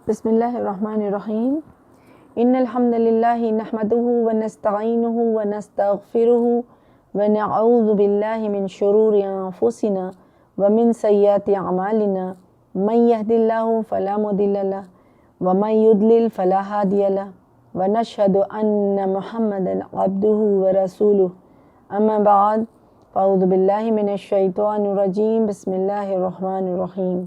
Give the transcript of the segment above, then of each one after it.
بسم اللہ الرحمن الرحیم ان الحمد للہ نحمده ونستعینه ونستغفره ونعوذ باللہ من شرور انفسنا ومن سیئات اعمالنا من یهد اللہ فلا مضل له ومن یضلل فلا ہادی له ونشهد ان محمدا عبده ورسوله اما بعد فاعوذ باللہ من الشیطان الرجیم بسم اللہ الرحمن الرحیم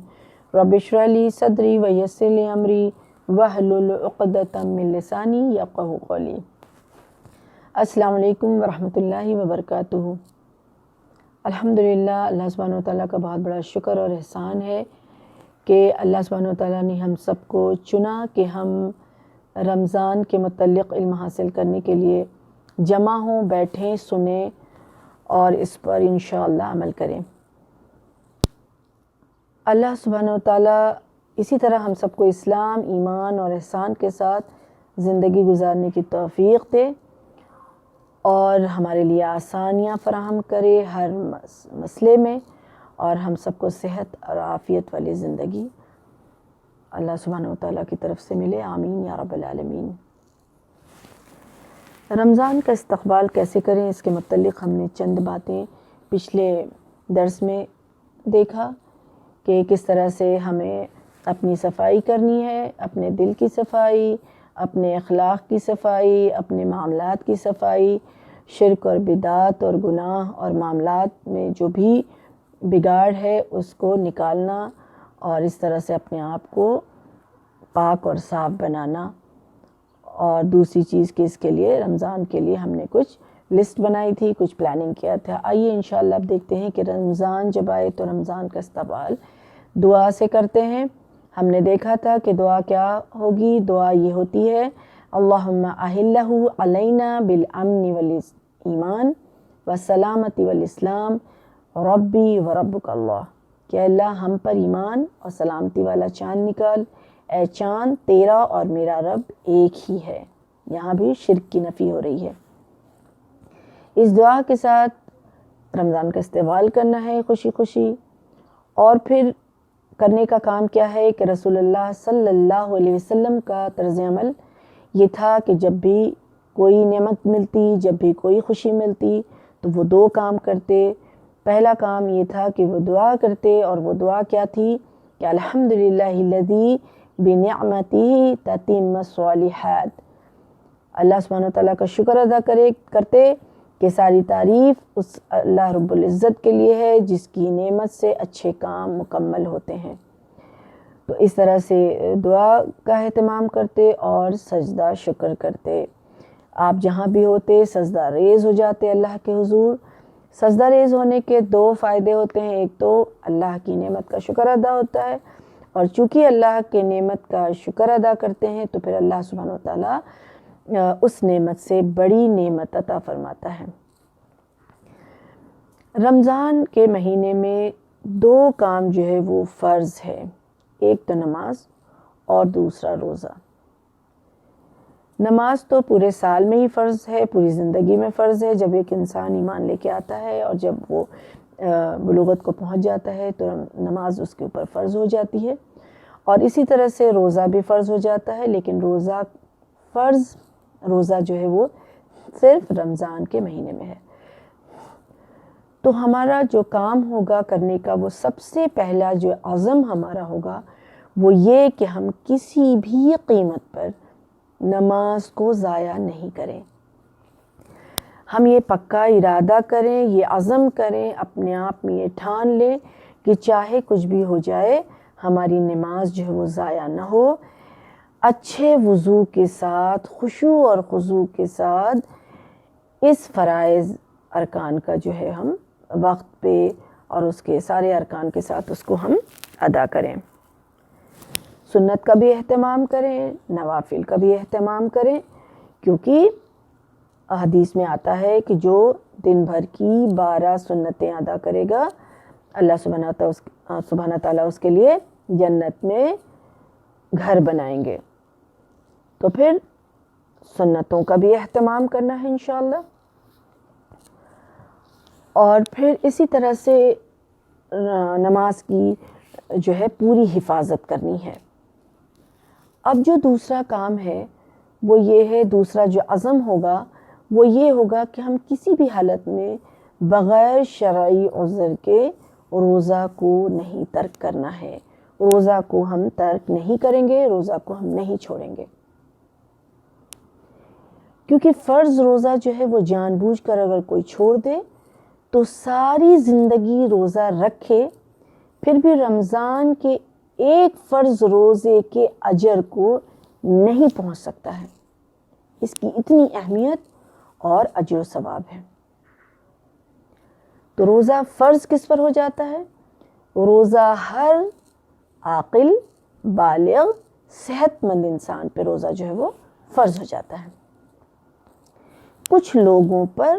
رب اشرح لی صدری ویسر لی امری واحلل عقدۃ من لسانی یفقہوا قولی۔ السلام علیکم ورحمۃ اللہ وبرکاتہ۔ الحمدللہ، اللہ سبحانہ وتعالیٰ کا بہت بڑا شکر اور احسان ہے کہ اللہ سبحانہ وتعالیٰ نے ہم سب کو چنا کہ ہم رمضان کے متعلق علم حاصل کرنے کے لیے جمع ہوں، بیٹھیں، سنیں اور اس پر انشاءاللہ عمل کریں۔ اللہ سبحانہ وتعالیٰ اسی طرح ہم سب کو اسلام، ایمان اور احسان کے ساتھ زندگی گزارنے کی توفیق دے اور ہمارے لیے آسانیاں فراہم کرے ہر مسئلے میں، اور ہم سب کو صحت اور عافیت والی زندگی اللہ سبحانہ وتعالیٰ کی طرف سے ملے، آمین یا رب العالمین۔ رمضان کا استقبال کیسے کریں، اس کے متعلق ہم نے چند باتیں پچھلے درس میں دیکھا کہ کس طرح سے ہمیں اپنی صفائی کرنی ہے، اپنے دل کی صفائی، اپنے اخلاق کی صفائی، اپنے معاملات کی صفائی، شرک اور بدعت اور گناہ اور معاملات میں جو بھی بگاڑ ہے اس کو نکالنا، اور اس طرح سے اپنے آپ کو پاک اور صاف بنانا۔ اور دوسری چیز کہ اس کے لیے رمضان کے لیے ہم نے کچھ لسٹ بنائی تھی، کچھ پلاننگ کیا تھا۔ آئیے انشاءاللہ اب دیکھتے ہیں کہ رمضان جب آئے تو رمضان کا استقبال دعا سے کرتے ہیں۔ ہم نے دیکھا تھا کہ دعا کیا ہوگی، دعا یہ ہوتی ہے اللہم احلہ علینا بالامن والایمان والسلامتی والاسلام ربی وربک اللہ، کہ اللہ ہم پر ایمان اور سلامتی والا چاند نکال، اے چاند تیرا اور میرا رب ایک ہی ہے۔ یہاں بھی شرک کی نفی ہو رہی ہے۔ اس دعا کے ساتھ رمضان کا استقبال کرنا ہے خوشی خوشی، اور پھر کرنے کا کام کیا ہے کہ رسول اللہ صلی اللہ علیہ وسلم کا طرز عمل یہ تھا کہ جب بھی کوئی نعمت ملتی، جب بھی کوئی خوشی ملتی تو وہ دو کام کرتے۔ پہلا کام یہ تھا کہ وہ دعا کرتے، اور وہ دعا کیا تھی کہ الحمدللہ الذی بنعمتہ تتم الصالحات، اللہ سبحانہ وتعالیٰ کا شکر ادا کرتے کہ ساری تعریف اس اللہ رب العزت کے لیے ہے جس کی نعمت سے اچھے کام مکمل ہوتے ہیں۔ تو اس طرح سے دعا کا اہتمام کرتے اور سجدہ شکر کرتے۔ آپ جہاں بھی ہوتے سجدہ ریز ہو جاتے اللہ کے حضور۔ سجدہ ریز ہونے کے دو فائدے ہوتے ہیں، ایک تو اللہ کی نعمت کا شکر ادا ہوتا ہے، اور چونکہ اللہ کے نعمت کا شکر ادا کرتے ہیں تو پھر اللہ سبحانہ وتعالیٰ اس نعمت سے بڑی نعمت عطا فرماتا ہے۔ رمضان کے مہینے میں دو کام جو ہے وہ فرض ہے، ایک تو نماز اور دوسرا روزہ۔ نماز تو پورے سال میں ہی فرض ہے، پوری زندگی میں فرض ہے۔ جب ایک انسان ایمان لے کے آتا ہے اور جب وہ بلوغت کو پہنچ جاتا ہے تو نماز اس کے اوپر فرض ہو جاتی ہے، اور اسی طرح سے روزہ بھی فرض ہو جاتا ہے، لیکن روزہ جو ہے وہ صرف رمضان کے مہینے میں ہے۔ تو ہمارا جو کام ہوگا کرنے کا، وہ سب سے پہلا جو عزم ہمارا ہوگا وہ یہ کہ ہم کسی بھی قیمت پر نماز کو ضائع نہیں کریں۔ ہم یہ پکا ارادہ کریں، یہ عزم کریں، اپنے آپ میں یہ ٹھان لیں کہ چاہے کچھ بھی ہو جائے ہماری نماز جو ہے وہ ضائع نہ ہو۔ اچھے وضو کے ساتھ، خشوع اور خضوع کے ساتھ اس فرائض ارکان کا جو ہے ہم وقت پہ اور اس کے سارے ارکان کے ساتھ اس کو ہم ادا کریں۔ سنت کا بھی اہتمام کریں، نوافل کا بھی اہتمام کریں، کیونکہ حدیث میں آتا ہے کہ جو دن بھر کی 12 سنتیں ادا کرے گا اللہ سبحانہ تعالیٰ اس کے لیے جنت میں گھر بنائیں گے۔ تو پھر سنتوں کا بھی اہتمام کرنا ہے انشاءاللہ، اور پھر اسی طرح سے نماز کی جو ہے پوری حفاظت کرنی ہے۔ اب جو دوسرا کام ہے وہ یہ ہے، دوسرا جو عزم ہوگا وہ یہ ہوگا کہ ہم کسی بھی حالت میں بغیر شرعی عذر کے روزہ کو نہیں ترک کرنا ہے، روزہ کو ہم ترک نہیں کریں گے، روزہ کو ہم نہیں چھوڑیں گے، کیونکہ فرض روزہ جو ہے وہ جان بوجھ کر اگر کوئی چھوڑ دے تو ساری زندگی روزہ رکھے پھر بھی رمضان کے ایک فرض روزے کے اجر کو نہیں پہنچ سکتا ہے، اس کی اتنی اہمیت اور اجر و ثواب ہے۔ تو روزہ فرض کس پر ہو جاتا ہے؟ روزہ ہر عاقل، بالغ، صحت مند انسان پہ روزہ جو ہے وہ فرض ہو جاتا ہے۔ کچھ لوگوں پر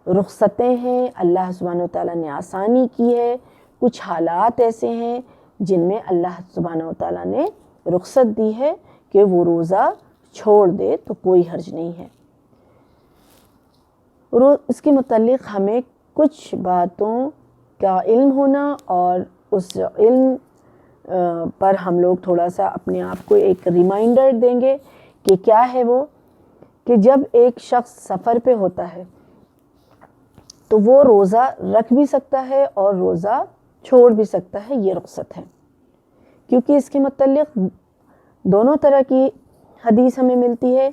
رخصتیں ہیں، اللہ سبحانہ وتعالیٰ نے آسانی کی ہے، کچھ حالات ایسے ہیں جن میں اللہ سبحانہ وتعالیٰ نے رخصت دی ہے کہ وہ روزہ چھوڑ دے تو کوئی حرج نہیں ہے۔ اس کے متعلق ہمیں کچھ باتوں کا علم ہونا اور اس علم پر ہم لوگ تھوڑا سا اپنے آپ کو ایک ریمائنڈر دیں گے کہ کیا ہے وہ، کہ جب ایک شخص سفر پہ ہوتا ہے تو وہ روزہ رکھ بھی سکتا ہے اور روزہ چھوڑ بھی سکتا ہے، یہ رخصت ہے، کیونکہ اس کے متعلق دونوں طرح کی حدیث ہمیں ملتی ہے۔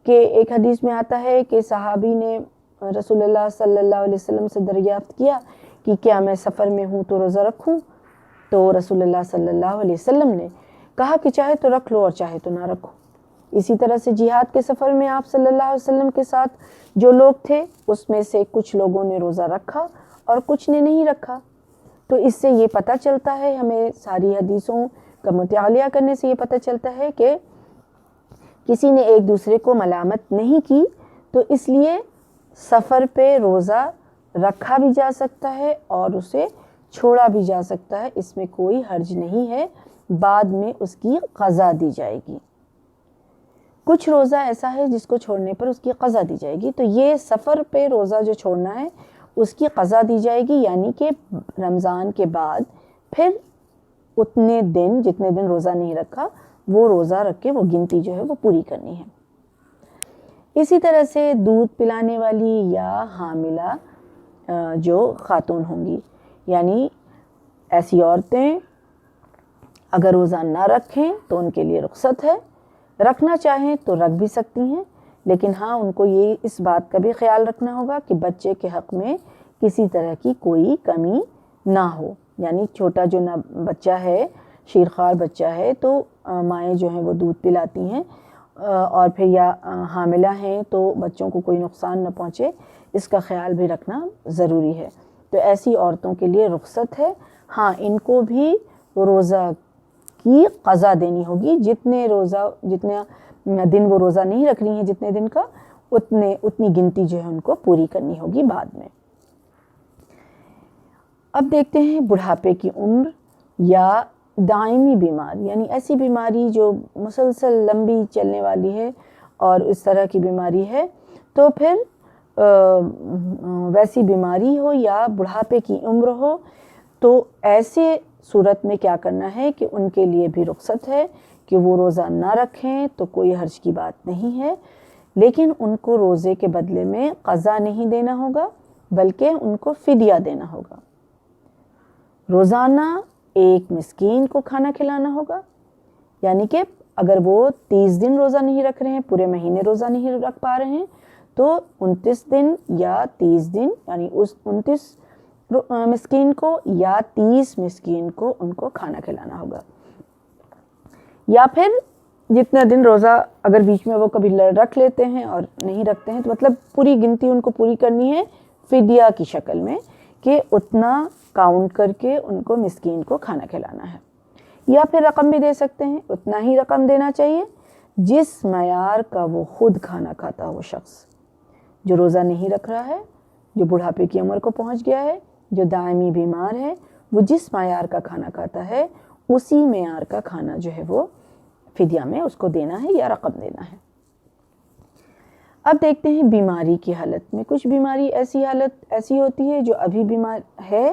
کہ ایک حدیث میں آتا ہے کہ صحابی نے رسول اللہ صلی اللہ علیہ وسلم سے دریافت کیا کہ کیا میں سفر میں ہوں تو روزہ رکھوں؟ تو رسول اللہ صلی اللہ علیہ وسلم نے کہا کہ چاہے تو رکھ لو اور چاہے تو نہ رکھو۔ اسی طرح سے جہاد کے سفر میں آپ صلی اللہ علیہ وسلم کے ساتھ جو لوگ تھے اس میں سے کچھ لوگوں نے روزہ رکھا اور کچھ نے نہیں رکھا۔ تو اس سے یہ پتہ چلتا ہے، ہمیں ساری حدیثوں کا مطالعہ کرنے سے یہ پتہ چلتا ہے کہ کسی نے ایک دوسرے کو ملامت نہیں کی، تو اس لیے سفر پہ روزہ رکھا بھی جا سکتا ہے اور اسے چھوڑا بھی جا سکتا ہے، اس میں کوئی حرج نہیں ہے، بعد میں اس کی قضا دی جائے گی۔ کچھ روزہ ایسا ہے جس کو چھوڑنے پر اس کی قضا دی جائے گی، تو یہ سفر پہ روزہ جو چھوڑنا ہے اس کی قضا دی جائے گی، یعنی کہ رمضان کے بعد پھر اتنے دن جتنے دن روزہ نہیں رکھا وہ روزہ رکھ کے وہ گنتی جو ہے وہ پوری کرنی ہے۔ اسی طرح سے دودھ پلانے والی یا حاملہ جو خاتون ہوں گی، یعنی ایسی عورتیں اگر روزہ نہ رکھیں تو ان کے لیے رخصت ہے، رکھنا چاہیں تو رکھ بھی سکتی ہیں، لیکن ہاں ان کو یہ اس بات کا بھی خیال رکھنا ہوگا کہ بچے کے حق میں کسی طرح کی کوئی کمی نہ ہو، یعنی چھوٹا جو نہ بچہ ہے، شیرخوار بچہ ہے تو مائیں جو ہیں وہ دودھ پلاتی ہیں، اور پھر یا حاملہ ہیں تو بچوں کو کوئی نقصان نہ پہنچے، اس کا خیال بھی رکھنا ضروری ہے۔ تو ایسی عورتوں کے لیے رخصت ہے، ہاں ان کو بھی روزہ کی قضا دینی ہوگی، جتنے دن وہ روزہ نہیں رکھ رہی ہیں جتنے دن کا، اتنی گنتی جو ہے ان کو پوری کرنی ہوگی بعد میں۔ اب دیکھتے ہیں بڑھاپے کی عمر یا دائمی بیماری، یعنی ایسی بیماری جو مسلسل لمبی چلنے والی ہے اور اس طرح کی بیماری ہے، تو پھر ویسی بیماری ہو یا بڑھاپے کی عمر ہو تو ایسے صورت میں کیا کرنا ہے کہ ان کے لیے بھی رخصت ہے کہ وہ روزہ نہ رکھیں تو کوئی حرج کی بات نہیں ہے، لیکن ان کو روزے کے بدلے میں قضا نہیں دینا ہوگا بلکہ ان کو فدیہ دینا ہوگا۔ روزانہ ایک مسکین کو کھانا کھلانا ہوگا، یعنی کہ اگر وہ 30 دن روزہ نہیں رکھ رہے ہیں، پورے مہینے روزہ نہیں رکھ پا رہے ہیں، تو 29 دن یا 30 دن یعنی اس 29 مسکین کو یا 30 مسکین کو ان کو کھانا کھلانا ہوگا۔ یا پھر جتنا دن روزہ اگر بیچ میں وہ کبھی رکھ لیتے ہیں اور نہیں رکھتے ہیں تو مطلب پوری گنتی ان کو پوری کرنی ہے فدیہ کی شکل میں، کہ اتنا کاؤنٹ کر کے ان کو مسکین کو کھانا کھلانا ہے۔ یا پھر رقم بھی دے سکتے ہیں، اتنا ہی رقم دینا چاہیے جس معیار کا وہ خود کھانا کھاتا ہو شخص، جو روزہ نہیں رکھ رہا ہے، جو بڑھاپے کی عمر کو پہنچ گیا ہے، جو دائمی بیمار ہے، وہ جس معیار کا کھانا کھاتا ہے اسی معیار کا کھانا جو ہے وہ فدیہ میں اس کو دینا ہے یا رقم دینا ہے۔ اب دیکھتے ہیں بیماری کی حالت میں، کچھ بیماری ایسی ہوتی ہے جو ابھی بیمار ہے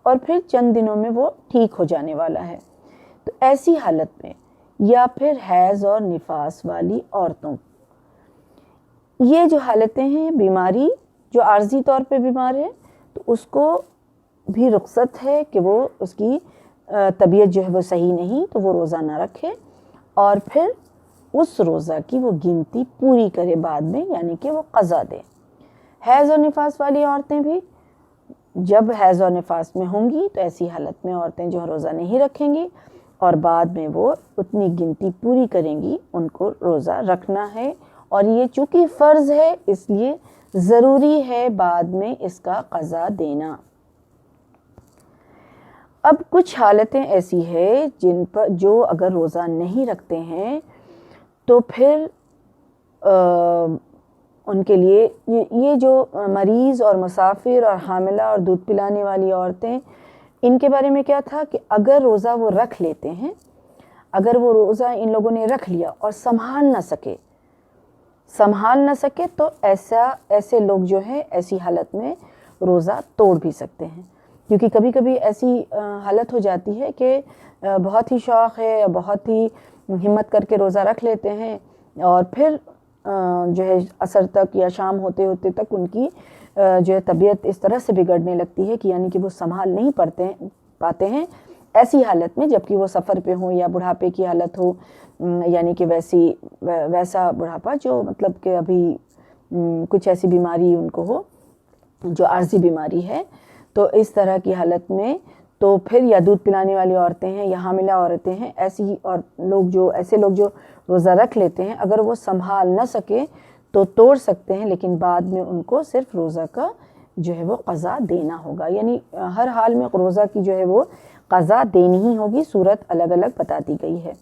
اور پھر چند دنوں میں وہ ٹھیک ہو جانے والا ہے، تو ایسی حالت میں یا پھر حیض اور نفاس والی عورتوں. یہ جو حالتیں ہیں، بیماری جو عارضی طور پہ بیمار ہے تو اس کو بھی رخصت ہے کہ وہ اس کی طبیعت جو ہے وہ صحیح نہیں تو وہ روزہ نہ رکھے، اور پھر اس روزہ کی وہ گنتی پوری کرے بعد میں، یعنی کہ وہ قضا دے. حیض اور نفاس والی عورتیں بھی جب حیض اور نفاس میں ہوں گی تو ایسی حالت میں عورتیں جو روزہ نہیں رکھیں گی اور بعد میں وہ اتنی گنتی پوری کریں گی، ان کو روزہ رکھنا ہے. اور یہ چونکہ فرض ہے اس لیے ضروری ہے بعد میں اس کا قضا دینا. اب کچھ حالتیں ایسی ہیں جن پر جو اگر روزہ نہیں رکھتے ہیں تو پھر ان کے لیے یہ جو مریض اور مسافر اور حاملہ اور دودھ پلانے والی عورتیں، ان کے بارے میں کیا تھا کہ اگر روزہ وہ رکھ لیتے ہیں، اگر وہ روزہ ان لوگوں نے رکھ لیا اور سنبھال نہ سکے تو ایسے لوگ جو ہیں ایسی حالت میں روزہ توڑ بھی سکتے ہیں. کیونکہ کبھی کبھی ایسی حالت ہو جاتی ہے کہ بہت ہی شوق ہے، بہت ہی ہمت کر کے روزہ رکھ لیتے ہیں اور پھر جو ہے عصر تک یا شام ہوتے ہوتے تک ان کی جو ہے طبیعت اس طرح سے بگڑنے لگتی ہے کہ یعنی کہ وہ سنبھال نہیں پاتے ہیں. ایسی حالت میں جبکہ وہ سفر پہ ہوں یا بڑھاپے کی حالت ہو، یعنی کہ ویسا بڑھاپا جو مطلب کہ ابھی کچھ ایسی بیماری ان کو ہو جو عارضی بیماری ہے، تو اس طرح کی حالت میں تو پھر یا دودھ پلانے والی عورتیں ہیں یا حاملہ عورتیں ہیں، ایسے لوگ جو روزہ رکھ لیتے ہیں اگر وہ سنبھال نہ سکے تو توڑ سکتے ہیں، لیکن بعد میں ان کو صرف روزہ کا جو ہے وہ قضا دینا ہوگا. یعنی ہر حال میں روزہ کی جو ہے وہ قضا دینی ہی ہوگی. صورت الگ الگ بتا دی گئی ہے.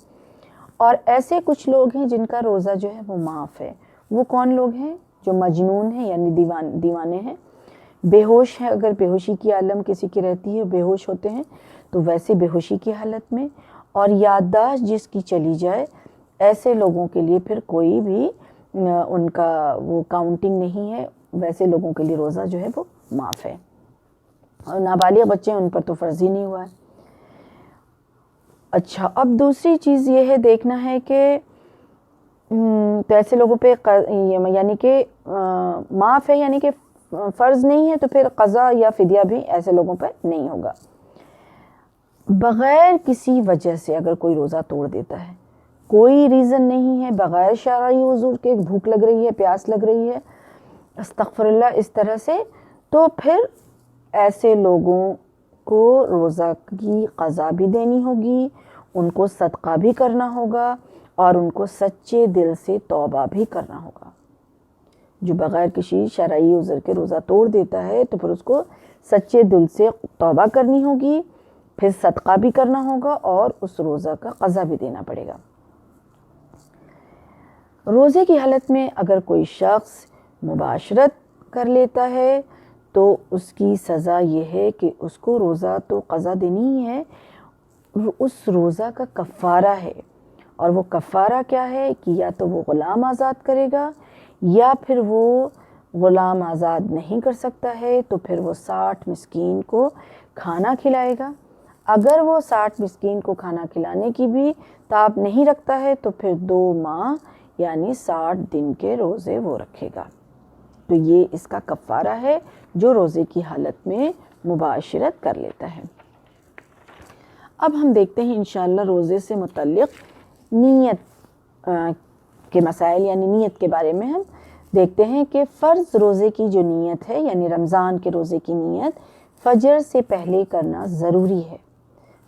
اور ایسے کچھ لوگ ہیں جن کا روزہ جو ہے وہ معاف ہے. وہ کون لوگ ہیں؟ جو مجنون ہیں یعنی دیوانے ہیں، بے ہوش ہیں. اگر بے ہوشی کی عالم کسی کی رہتی ہے، بے ہوش ہوتے ہیں تو ویسے بے ہوشی کی حالت میں، اور یادداشت جس کی چلی جائے، ایسے لوگوں کے لیے پھر کوئی بھی ان کا وہ کاؤنٹنگ نہیں ہے. ویسے لوگوں کے لیے روزہ جو ہے وہ معاف ہے. اور نابالغ بچے ان پر تو فرض ہی نہیں ہوا ہے. اچھا، اب دوسری چیز یہ ہے دیکھنا ہے کہ تو ایسے لوگوں پہ یعنی کہ معاف ہے، یعنی کہ فرض نہیں ہے، تو پھر قضا یا فدیہ بھی ایسے لوگوں پہ نہیں ہوگا. بغیر کسی وجہ سے اگر کوئی روزہ توڑ دیتا ہے، کوئی ریزن نہیں ہے، بغیر شرعی عذر کے، بھوک لگ رہی ہے، پیاس لگ رہی ہے، استغفر اللہ، اس طرح سے، تو پھر ایسے لوگوں کو روزہ کی قضا بھی دینی ہوگی، ان کو صدقہ بھی کرنا ہوگا اور ان کو سچے دل سے توبہ بھی کرنا ہوگا. جو بغیر کسی شرعی عذر کے روزہ توڑ دیتا ہے تو پھر اس کو سچے دل سے توبہ کرنی ہوگی، پھر صدقہ بھی کرنا ہوگا اور اس روزہ کا قضا بھی دینا پڑے گا. روزے کی حالت میں اگر کوئی شخص مباشرت کر لیتا ہے تو اس کی سزا یہ ہے کہ اس کو روزہ تو قضا دینی ہی ہے، اس روزہ کا کفارہ ہے. اور وہ کفارہ کیا ہے کہ یا تو وہ غلام آزاد کرے گا، یا پھر وہ غلام آزاد نہیں کر سکتا ہے تو پھر وہ 60 مسکین کو کھانا کھلائے گا. اگر وہ 60 مسکین کو کھانا کھلانے کی بھی طاقت نہیں رکھتا ہے تو پھر 2 ماہ یعنی 60 دن کے روزے وہ رکھے گا. تو یہ اس کا کفارہ ہے جو روزے کی حالت میں مباشرت کر لیتا ہے. اب ہم دیکھتے ہیں انشاءاللہ روزے سے متعلق نیت کے مسائل، یعنی نیت کے بارے میں ہم دیکھتے ہیں کہ فرض روزے کی جو نیت ہے، یعنی رمضان کے روزے کی نیت فجر سے پہلے کرنا ضروری ہے.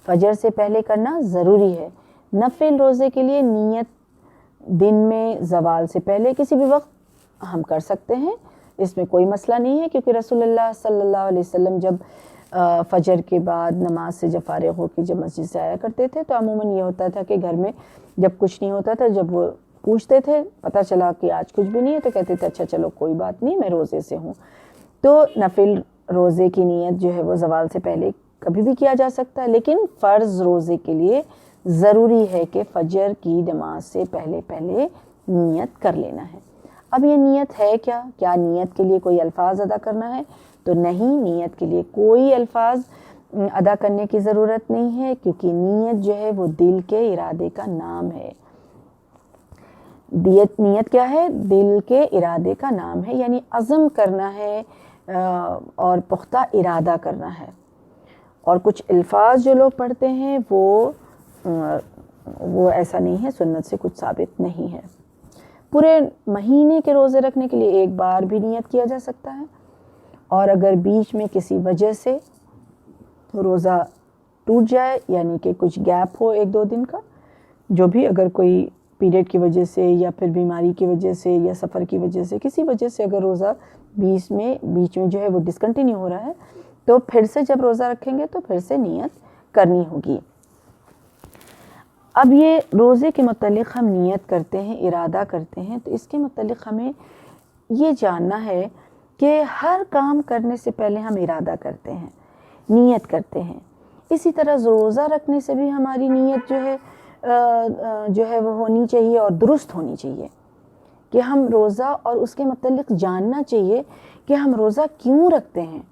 فجر سے پہلے کرنا ضروری ہے. نفل روزے کے لیے نیت دن میں زوال سے پہلے کسی بھی وقت ہم کر سکتے ہیں، اس میں کوئی مسئلہ نہیں ہے، کیونکہ رسول اللہ صلی اللہ علیہ وسلم جب فجر کے بعد نماز سے جب فارغ ہو کے جب مسجد سے آیا کرتے تھے تو عموماً یہ ہوتا تھا کہ گھر میں جب کچھ نہیں ہوتا تھا، جب وہ پوچھتے تھے پتہ چلا کہ آج کچھ بھی نہیں ہے تو کہتے تھے اچھا چلو کوئی بات نہیں، میں روزے سے ہوں. تو نفل روزے کی نیت جو ہے وہ زوال سے پہلے کبھی بھی کیا جا سکتا ہے، لیکن فرض روزے کے لیے ضروری ہے کہ فجر کی نماز سے پہلے نیت کر لینا ہے. اب یہ نیت ہے کیا نیت کے لیے کوئی الفاظ ادا کرنا ہے؟ تو نہیں، نیت کے لیے کوئی الفاظ ادا کرنے کی ضرورت نہیں ہے، کیونکہ نیت جو ہے وہ دل کے ارادے کا نام ہے۔ نیت کیا ہے؟ دل کے ارادے کا نام ہے، یعنی عزم کرنا ہے اور پختہ ارادہ کرنا ہے۔ اور کچھ الفاظ جو لوگ پڑھتے ہیں وہ ایسا نہیں ہے، سنت سے کچھ ثابت نہیں ہے۔ پورے مہینے کے روزے رکھنے کے لیے ایک بار بھی نیت کیا جا سکتا ہے، اور اگر بیچ میں کسی وجہ سے روزہ ٹوٹ جائے، یعنی کہ کچھ گیپ ہو 1-2 دن کا، جو بھی، اگر کوئی پیریڈ کی وجہ سے یا پھر بیماری کی وجہ سے یا سفر کی وجہ سے، کسی وجہ سے اگر روزہ بیچ میں جو ہے وہ ڈسکنٹینیو ہو رہا ہے، تو پھر سے جب روزہ رکھیں گے تو پھر سے نیت کرنی ہوگی۔ اب یہ روزے کے متعلق ہم نیت کرتے ہیں، ارادہ کرتے ہیں، تو اس کے متعلق ہمیں یہ جاننا ہے کہ ہر کام کرنے سے پہلے ہم ارادہ کرتے ہیں، نیت کرتے ہیں۔ اسی طرح روزہ رکھنے سے بھی ہماری نیت جو ہے وہ ہونی چاہیے اور درست ہونی چاہیے، کہ ہم روزہ اور اس کے متعلق جاننا چاہیے کہ ہم روزہ کیوں رکھتے ہیں۔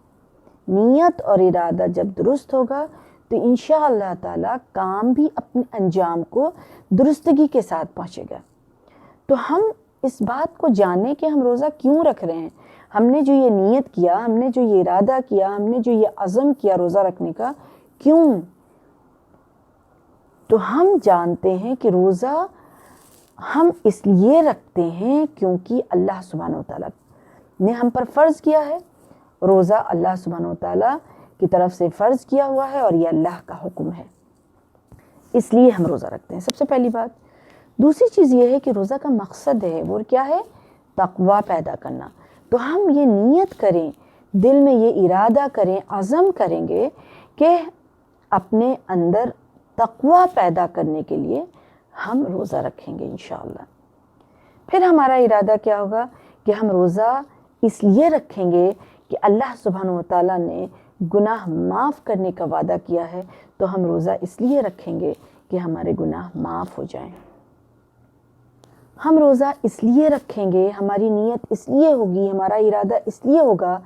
نیت اور ارادہ جب درست ہوگا تو انشاءاللہ تعالی کام بھی اپنے انجام کو درستگی کے ساتھ پہنچے گا۔ تو ہم اس بات کو جانیں کہ ہم روزہ کیوں رکھ رہے ہیں، ہم نے جو یہ نیت کیا، ہم نے جو یہ ارادہ کیا، ہم نے جو یہ عزم کیا روزہ رکھنے کا، کیوں؟ تو ہم جانتے ہیں کہ روزہ ہم اس لیے رکھتے ہیں کیونکہ اللہ سبحانہ وتعالیٰ نے ہم پر فرض کیا ہے۔ روزہ اللہ سبحانہ وتعالیٰ کی طرف سے فرض کیا ہوا ہے اور یہ اللہ کا حکم ہے، اس لیے ہم روزہ رکھتے ہیں، سب سے پہلی بات۔ دوسری چیز یہ ہے کہ روزہ کا مقصد ہے وہ کیا ہے؟ تقوی پیدا کرنا۔ تو ہم یہ نیت کریں، دل میں یہ ارادہ کریں، عزم کریں گے کہ اپنے اندر تقوی پیدا کرنے کے لیے ہم روزہ رکھیں گے انشاءاللہ۔ پھر ہمارا ارادہ کیا ہوگا کہ ہم روزہ اس لیے رکھیں گے کہ اللہ سبحانہ وتعالیٰ نے گناہ معاف کرنے کا وعدہ کیا ہے، تو ہم روزہ اس لیے رکھیں گے کہ ہمارے گناہ معاف ہو جائیں۔ ہم روزہ اس لیے رکھیں گے، ہماری نیت اس لیے ہوگی، ہمارا ارادہ اس لیے ہوگا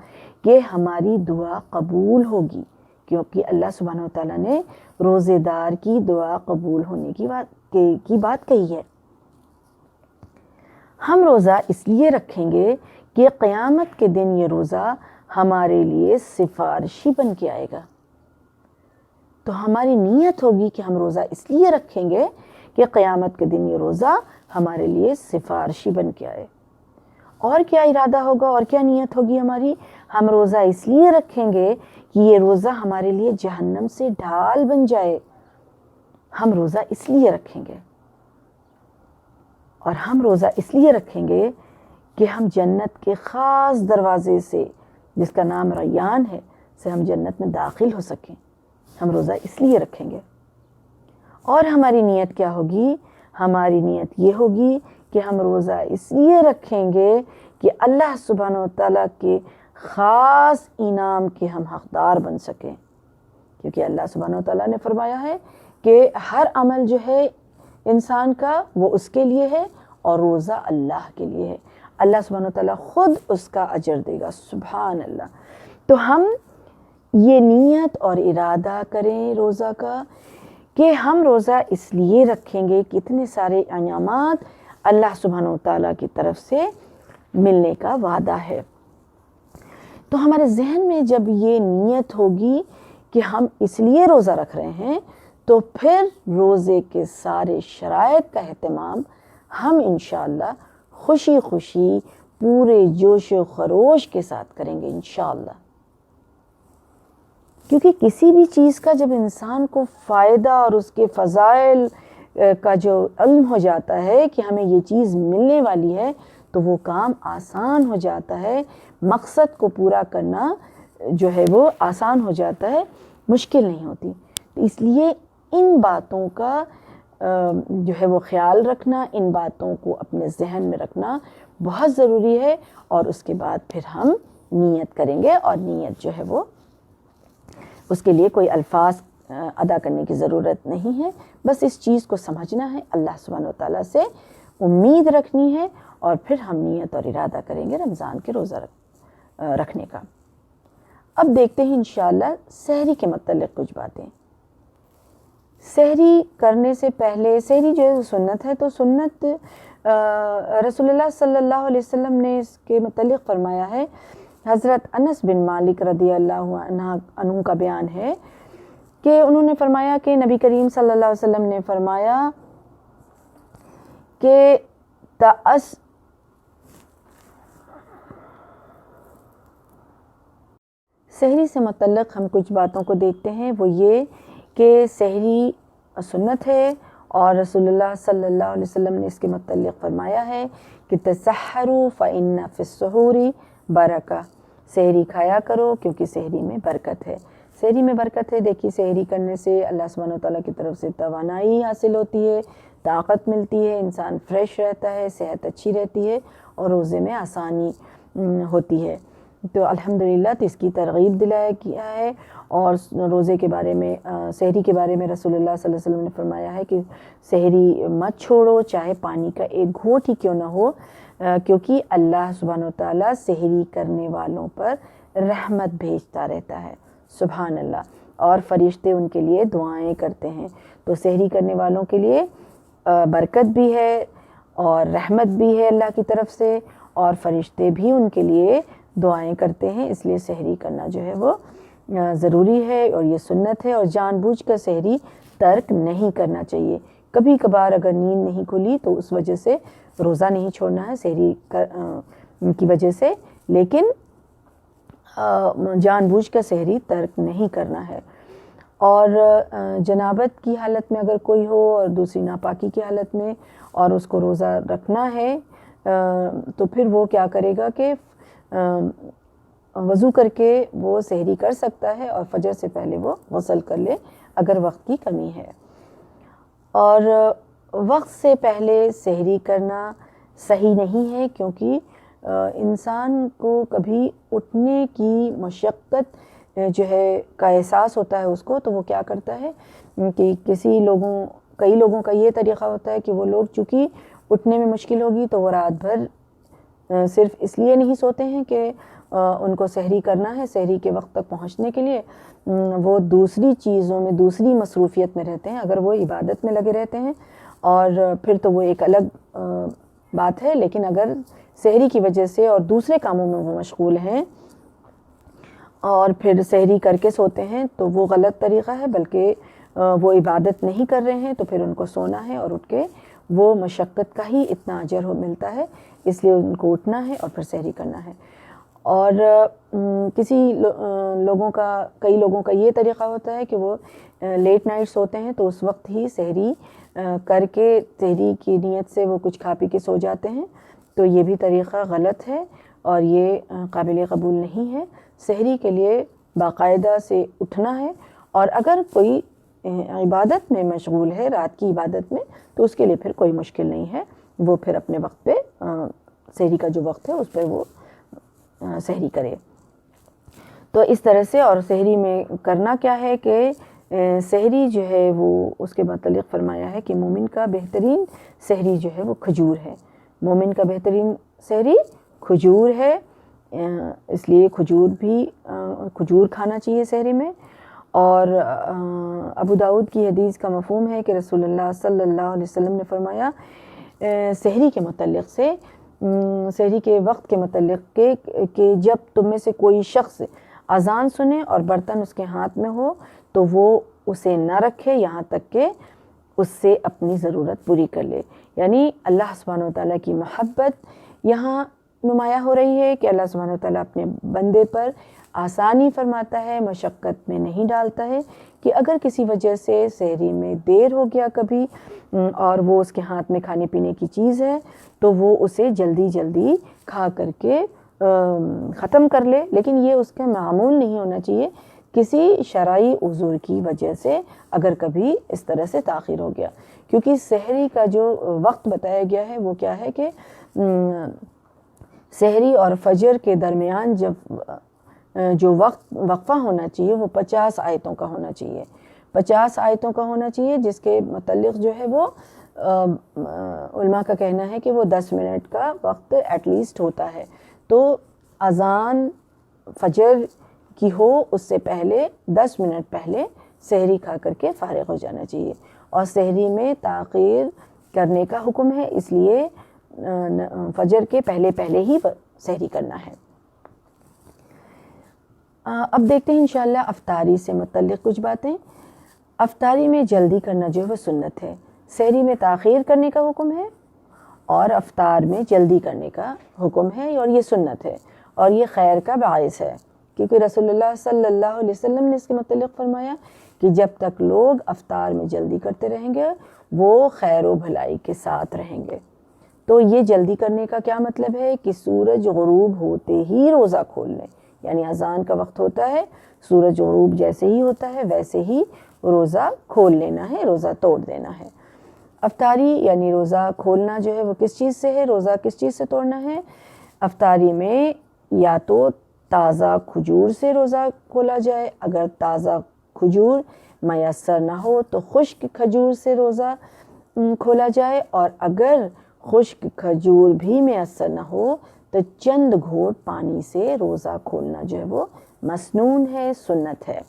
کہ ہماری دعا قبول ہوگی، کیونکہ اللہ سبحانہ وتعالیٰ نے روزے دار کی دعا قبول ہونے کی بات کہی ہے۔ ہم روزہ اس لیے رکھیں گے کہ قیامت کے دن یہ روزہ ہمارے لیے سفارشی بن کے آئے گا۔ تو ہماری نیت ہوگی کہ ہم روزہ اس لیے رکھیں گے کہ قیامت کے دن یہ روزہ ہمارے لیے سفارشی بن کے آئے۔ اور کیا ارادہ ہوگا اور کیا نیت ہوگی ہماری؟ ہم روزہ اس لیے رکھیں گے کہ یہ روزہ ہمارے لیے جہنم سے ڈھال بن جائے۔ ہم روزہ اس لیے رکھیں گے، اور ہم روزہ اس لیے رکھیں گے کہ ہم جنت کے خاص دروازے سے، جس کا نام ریان ہے، سے ہم جنت میں داخل ہو سکیں۔ ہم روزہ اس لیے رکھیں گے۔ اور ہماری نیت کیا ہوگی؟ ہماری نیت یہ ہوگی کہ ہم روزہ اس لیے رکھیں گے کہ اللہ سبحانہ وتعالیٰ کے خاص انعام کے ہم حقدار بن سکیں، کیونکہ اللہ سبحانہ وتعالیٰ نے فرمایا ہے کہ ہر عمل جو ہے انسان کا وہ اس کے لیے ہے، اور روزہ اللہ کے لیے ہے، اللہ سبحانہ وتعالیٰ خود اس کا اجر دے گا، سبحان اللہ۔ تو ہم یہ نیت اور ارادہ کریں روزہ کا کہ ہم روزہ اس لیے رکھیں گے کہ اتنے سارے انعامات اللہ سبحانہ وتعالیٰ کی طرف سے ملنے کا وعدہ ہے۔ تو ہمارے ذہن میں جب یہ نیت ہوگی کہ ہم اس لیے روزہ رکھ رہے ہیں، تو پھر روزے کے سارے شرائط کا اہتمام ہم انشاءاللہ خوشی خوشی پورے جوش و خروش کے ساتھ کریں گے انشاءاللہ۔ کیونکہ کسی بھی چیز کا جب انسان کو فائدہ اور اس کے فضائل کا جو علم ہو جاتا ہے کہ ہمیں یہ چیز ملنے والی ہے، تو وہ کام آسان ہو جاتا ہے، مقصد کو پورا کرنا جو ہے وہ آسان ہو جاتا ہے، مشکل نہیں ہوتی۔ اس لیے ان باتوں کا جو ہے وہ خیال رکھنا، ان باتوں کو اپنے ذہن میں رکھنا بہت ضروری ہے، اور اس کے بعد پھر ہم نیت کریں گے، اور نیت جو ہے وہ اس کے لیے کوئی الفاظ ادا کرنے کی ضرورت نہیں ہے، بس اس چیز کو سمجھنا ہے، اللہ سبحانہ وتعالیٰ سے امید رکھنی ہے، اور پھر ہم نیت اور ارادہ کریں گے رمضان کے روزہ رکھنے کا۔ اب دیکھتے ہیں انشاءاللہ سحری کے متعلق کچھ باتیں۔ سحری کرنے سے پہلے، سحری جو ہے سنت ہے، تو سنت رسول اللہ صلی اللہ علیہ وسلم نے اس کے متعلق فرمایا ہے۔ حضرت انس بن مالک رضی اللہ عنہ کا بیان ہے کہ انہوں نے فرمایا کہ نبی کریم صلی اللہ علیہ وسلم نے فرمایا کہ سحری سے متعلق ہم کچھ باتوں کو دیکھتے ہیں، وہ یہ کہ سحری سنت ہے، اور رسول اللہ صلی اللہ علیہ وسلم نے اس کے متعلق فرمایا ہے کہ تسحروا فإن فی السحور برکہ، سحری کھایا کرو کیونکہ سحری میں برکت ہے۔ سحری میں برکت ہے، دیکھیے سحری کرنے سے اللہ سبحانہ وتعالیٰ کی طرف سے توانائی حاصل ہوتی ہے، طاقت ملتی ہے، انسان فریش رہتا ہے، صحت اچھی رہتی ہے، اور روزے میں آسانی ہوتی ہے۔ تو الحمدللہ تو اس کی ترغیب دلایا کیا ہے، اور روزے کے بارے میں، سحری کے بارے میں رسول اللہ صلی اللہ علیہ وسلم نے فرمایا ہے کہ سحری مت چھوڑو، چاہے پانی کا ایک گھونٹ ہی کیوں نہ ہو، کیونکہ اللہ سبحانہ وتعالیٰ سحری کرنے والوں پر رحمت بھیجتا رہتا ہے، سبحان اللہ، اور فرشتے ان کے لیے دعائیں کرتے ہیں۔ تو سحری کرنے والوں کے لیے برکت بھی ہے اور رحمت بھی ہے اللہ کی طرف سے، اور فرشتے بھی ان کے لیے دعائیں کرتے ہیں، اس لیے سحری کرنا جو ہے وہ ضروری ہے، اور یہ سنت ہے، اور جان بوجھ کر سحری ترک نہیں کرنا چاہیے۔ کبھی کبھار اگر نیند نہیں کھلی تو اس وجہ سے روزہ نہیں چھوڑنا ہے سحری کی وجہ سے، لیکن جان بوجھ کر سحری ترک نہیں کرنا ہے۔ اور جنابت کی حالت میں اگر کوئی ہو اور دوسری ناپاکی کی حالت میں اور اس کو روزہ رکھنا ہے، تو پھر وہ کیا کرے گا کہ وضو کر کے وہ سحری کر سکتا ہے، اور فجر سے پہلے وہ غسل کر لے اگر وقت کی کمی ہے۔ اور وقت سے پہلے سحری کرنا صحیح نہیں ہے، کیونکہ انسان کو کبھی اٹھنے کی مشقت جو ہے کا احساس ہوتا ہے اس کو، تو وہ کیا کرتا ہے کہ کئی لوگوں کا یہ طریقہ ہوتا ہے کہ وہ لوگ چونکہ اٹھنے میں مشکل ہوگی تو وہ رات بھر صرف اس لیے نہیں سوتے ہیں کہ ان کو سحری کرنا ہے، سحری کے وقت تک پہنچنے کے لیے وہ دوسری چیزوں میں، دوسری مصروفیت میں رہتے ہیں۔ اگر وہ عبادت میں لگے رہتے ہیں اور پھر تو وہ ایک الگ بات ہے، لیکن اگر سحری کی وجہ سے اور دوسرے کاموں میں وہ مشغول ہیں اور پھر سحری کر کے سوتے ہیں تو وہ غلط طریقہ ہے، بلکہ وہ عبادت نہیں کر رہے ہیں، تو پھر ان کو سونا ہے اور اٹھ کے وہ مشقت کا ہی اتنا اجر ملتا ہے، اس لیے ان کو اٹھنا ہے اور پھر سحری کرنا ہے۔ اور کئی لوگوں کا یہ طریقہ ہوتا ہے کہ وہ لیٹ نائٹ سوتے ہیں، تو اس وقت ہی سحری کر کے سحری کی نیت سے وہ کچھ کھا پی کے سو جاتے ہیں، تو یہ بھی طریقہ غلط ہے اور یہ قابل قبول نہیں ہے۔ سحری کے لیے باقاعدہ سے اٹھنا ہے، اور اگر کوئی عبادت میں مشغول ہے، رات کی عبادت میں، تو اس کے لیے پھر کوئی مشکل نہیں ہے، وہ پھر اپنے وقت پہ سحری کا جو وقت ہے اس پہ وہ سحری کرے۔ تو اس طرح سے، اور سحری میں کرنا کیا ہے کہ سحری جو ہے وہ اس کے متعلق فرمایا ہے کہ مومن کا بہترین سحری جو ہے وہ کھجور ہے، مومن کا بہترین سحری کھجور ہے، اس لیے کھجور کھانا چاہیے سحری میں۔ اور ابو داؤد کی حدیث کا مفہوم ہے کہ رسول اللہ صلی اللہ علیہ وسلم نے فرمایا سحری کے متعلق سے، سحری کے وقت کے متعلق کہ جب تم میں سے کوئی شخص اذان سنے اور برتن اس کے ہاتھ میں ہو تو وہ اسے نہ رکھے یہاں تک کہ اس سے اپنی ضرورت پوری کر لے۔ یعنی اللہ سبحانہ وتعالیٰ کی محبت یہاں نمایاں ہو رہی ہے کہ اللہ سبحانہ وتعالیٰ اپنے بندے پر آسانی فرماتا ہے، مشقت میں نہیں ڈالتا ہے، کہ اگر کسی وجہ سے سحری میں دیر ہو گیا کبھی اور وہ اس کے ہاتھ میں کھانے پینے کی چیز ہے تو وہ اسے جلدی جلدی کھا کر کے ختم کر لے، لیکن یہ اس کا معمول نہیں ہونا چاہیے۔ کسی شرعی عذر کی وجہ سے اگر کبھی اس طرح سے تاخیر ہو گیا، کیونکہ سحری کا جو وقت بتایا گیا ہے وہ کیا ہے کہ سحری اور فجر کے درمیان جو وقفہ ہونا چاہیے وہ 50 آیتوں کا ہونا چاہیے، 50 آیتوں کا ہونا چاہیے، جس کے متعلق جو ہے وہ علماء کا کہنا ہے کہ وہ 10 منٹ کا وقت ایٹ لیسٹ ہوتا ہے۔ تو اذان فجر کی ہو اس سے پہلے 10 منٹ پہلے سحری کھا کر کے فارغ ہو جانا چاہیے، اور سحری میں تاخیر کرنے کا حکم ہے، اس لیے فجر کے پہلے ہی سحری کرنا ہے۔ اب دیکھتے ہیں انشاءاللہ افطاری سے متعلق کچھ باتیں۔ افطاری میں جلدی کرنا جو ہے وہ سنت ہے، سحری میں تاخیر کرنے کا حکم ہے اور افطار میں جلدی کرنے کا حکم ہے، اور یہ سنت ہے اور یہ خیر کا باعث ہے، کیونکہ رسول اللہ صلی اللہ علیہ وسلم نے اس کے متعلق فرمایا کہ جب تک لوگ افطار میں جلدی کرتے رہیں گے وہ خیر و بھلائی کے ساتھ رہیں گے۔ تو یہ جلدی کرنے کا کیا مطلب ہے کہ سورج غروب ہوتے ہی روزہ کھول لیں، یعنی اذان کا وقت ہوتا ہے، سورج غروب جیسے ہی ہوتا ہے ویسے ہی روزہ کھول لینا ہے، روزہ توڑ دینا ہے۔ افطاری یعنی روزہ کھولنا جو ہے وہ کس چیز سے ہے، روزہ کس چیز سے توڑنا ہے؟ افطاری میں یا تو تازہ کھجور سے روزہ کھولا جائے، اگر تازہ کھجور میسر نہ ہو تو خشک کھجور سے روزہ کھولا جائے، اور اگر خشک کھجور بھی میسر نہ ہو تو چند گھونٹ پانی سے روزہ کھولنا جو ہے وہ مسنون ہے، سنت ہے۔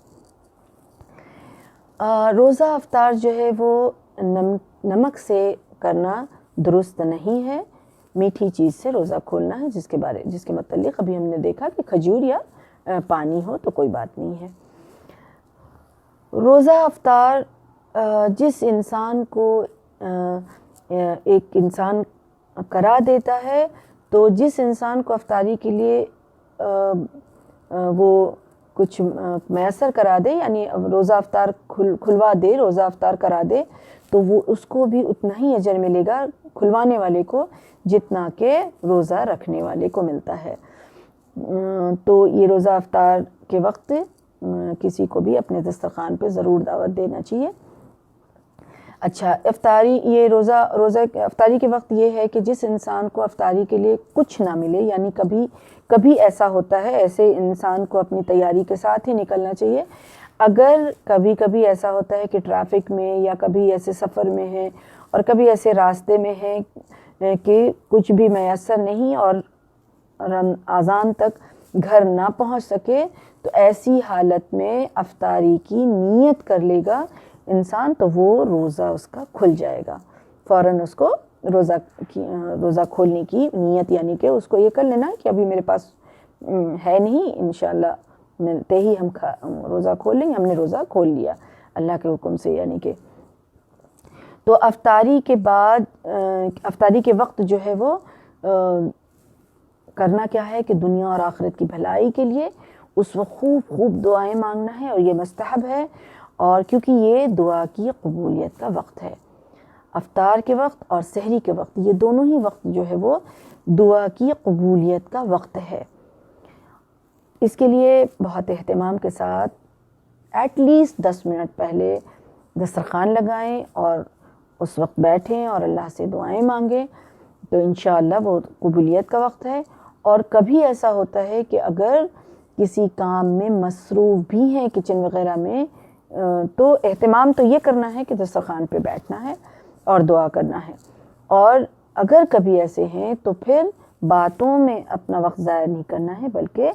روزہ افطار جو ہے وہ نمک سے کرنا درست نہیں ہے، میٹھی چیز سے روزہ کھولنا ہے، جس کے متعلق ابھی ہم نے دیکھا کہ کھجور یا پانی ہو تو کوئی بات نہیں ہے۔ روزہ افطار جس انسان کو ایک انسان کرا دیتا ہے، تو جس انسان کو افطاری کے لیے وہ کچھ میسر کرا دے، یعنی روزہ افطار کھلوا دے، روزہ افطار کرا دے، تو وہ اس کو بھی اتنا ہی اجر ملے گا کھلوانے والے کو جتنا کہ روزہ رکھنے والے کو ملتا ہے۔ تو یہ روزہ افطار کے وقت کسی کو بھی اپنے دسترخوان پہ ضرور دعوت دینا چاہیے۔ اچھا، افطاری کے وقت یہ ہے کہ جس انسان کو افطاری کے لیے کچھ نہ ملے، یعنی کبھی ایسا ہوتا ہے، ایسے انسان کو اپنی تیاری کے ساتھ ہی نکلنا چاہیے۔ اگر کبھی ایسا ہوتا ہے کہ ٹریفک میں یا کبھی ایسے سفر میں ہے اور کبھی ایسے راستے میں ہے کہ کچھ بھی میسر نہیں اور اذان تک گھر نہ پہنچ سکے، تو ایسی حالت میں افطاری کی نیت کر لے گا انسان، تو وہ روزہ اس کا کھل جائے گا، فوراً اس کو روزہ کھولنے کی نیت، یعنی کہ اس کو یہ کر لینا کہ ابھی میرے پاس ہے نہیں، انشاءاللہ ملتے ہی ہم روزہ کھول لیں گے، ہم نے روزہ کھول لیا اللہ کے حکم سے، یعنی کہ تو افطاری کے بعد افطاری کے وقت جو ہے وہ کرنا کیا ہے کہ دنیا اور آخرت کی بھلائی کے لیے اس وقت خوب دعائیں مانگنا ہے، اور یہ مستحب ہے، اور کیونکہ یہ دعا کی قبولیت کا وقت ہے۔ افطار کے وقت اور سحری کے وقت، یہ دونوں ہی وقت جو ہے وہ دعا کی قبولیت کا وقت ہے۔ اس کے لیے بہت اہتمام کے ساتھ ایٹ لیسٹ 10 منٹ پہلے دسترخوان لگائیں اور اس وقت بیٹھیں اور اللہ سے دعائیں مانگیں، تو انشاءاللہ وہ قبولیت کا وقت ہے۔ اور کبھی ایسا ہوتا ہے کہ اگر کسی کام میں مصروف بھی ہیں کچن وغیرہ میں، تو اہتمام تو یہ کرنا ہے کہ دسترخوان پہ بیٹھنا ہے اور دعا کرنا ہے، اور اگر کبھی ایسے ہیں تو پھر باتوں میں اپنا وقت ضائع نہیں کرنا ہے، بلکہ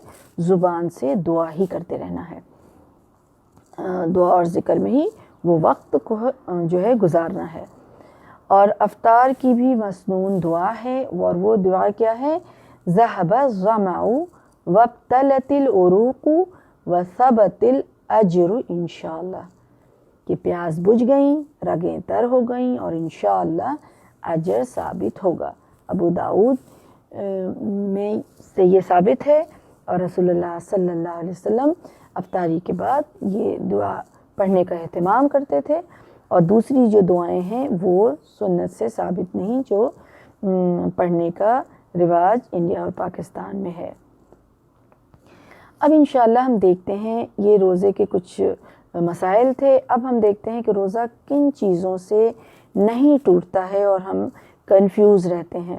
زبان سے دعا ہی کرتے رہنا ہے، دعا اور ذکر میں ہی وہ وقت کو جو ہے گزارنا ہے۔ اور افطار کی بھی مسنون دعا ہے، اور وہ دعا کیا ہے؟ ذهب الظمأ وابتلت العروق وثبت الاجر انشاءاللہ، کہ پیاس بجھ گئیں، رگیں تر ہو گئیں، اور انشاءاللہ اجر ثابت ہوگا۔ ابو داؤد میں سے یہ ثابت ہے، اور رسول اللہ صلی اللہ علیہ وسلم افطاری کے بعد یہ دعا پڑھنے کا اہتمام کرتے تھے، اور دوسری جو دعائیں ہیں وہ سنت سے ثابت نہیں، جو پڑھنے کا رواج انڈیا اور پاکستان میں ہے۔ اب انشاءاللہ ہم دیکھتے ہیں، یہ روزے کے کچھ مسائل تھے، اب ہم دیکھتے ہیں کہ روزہ کن چیزوں سے نہیں ٹوٹتا ہے اور ہم کنفیوز رہتے ہیں۔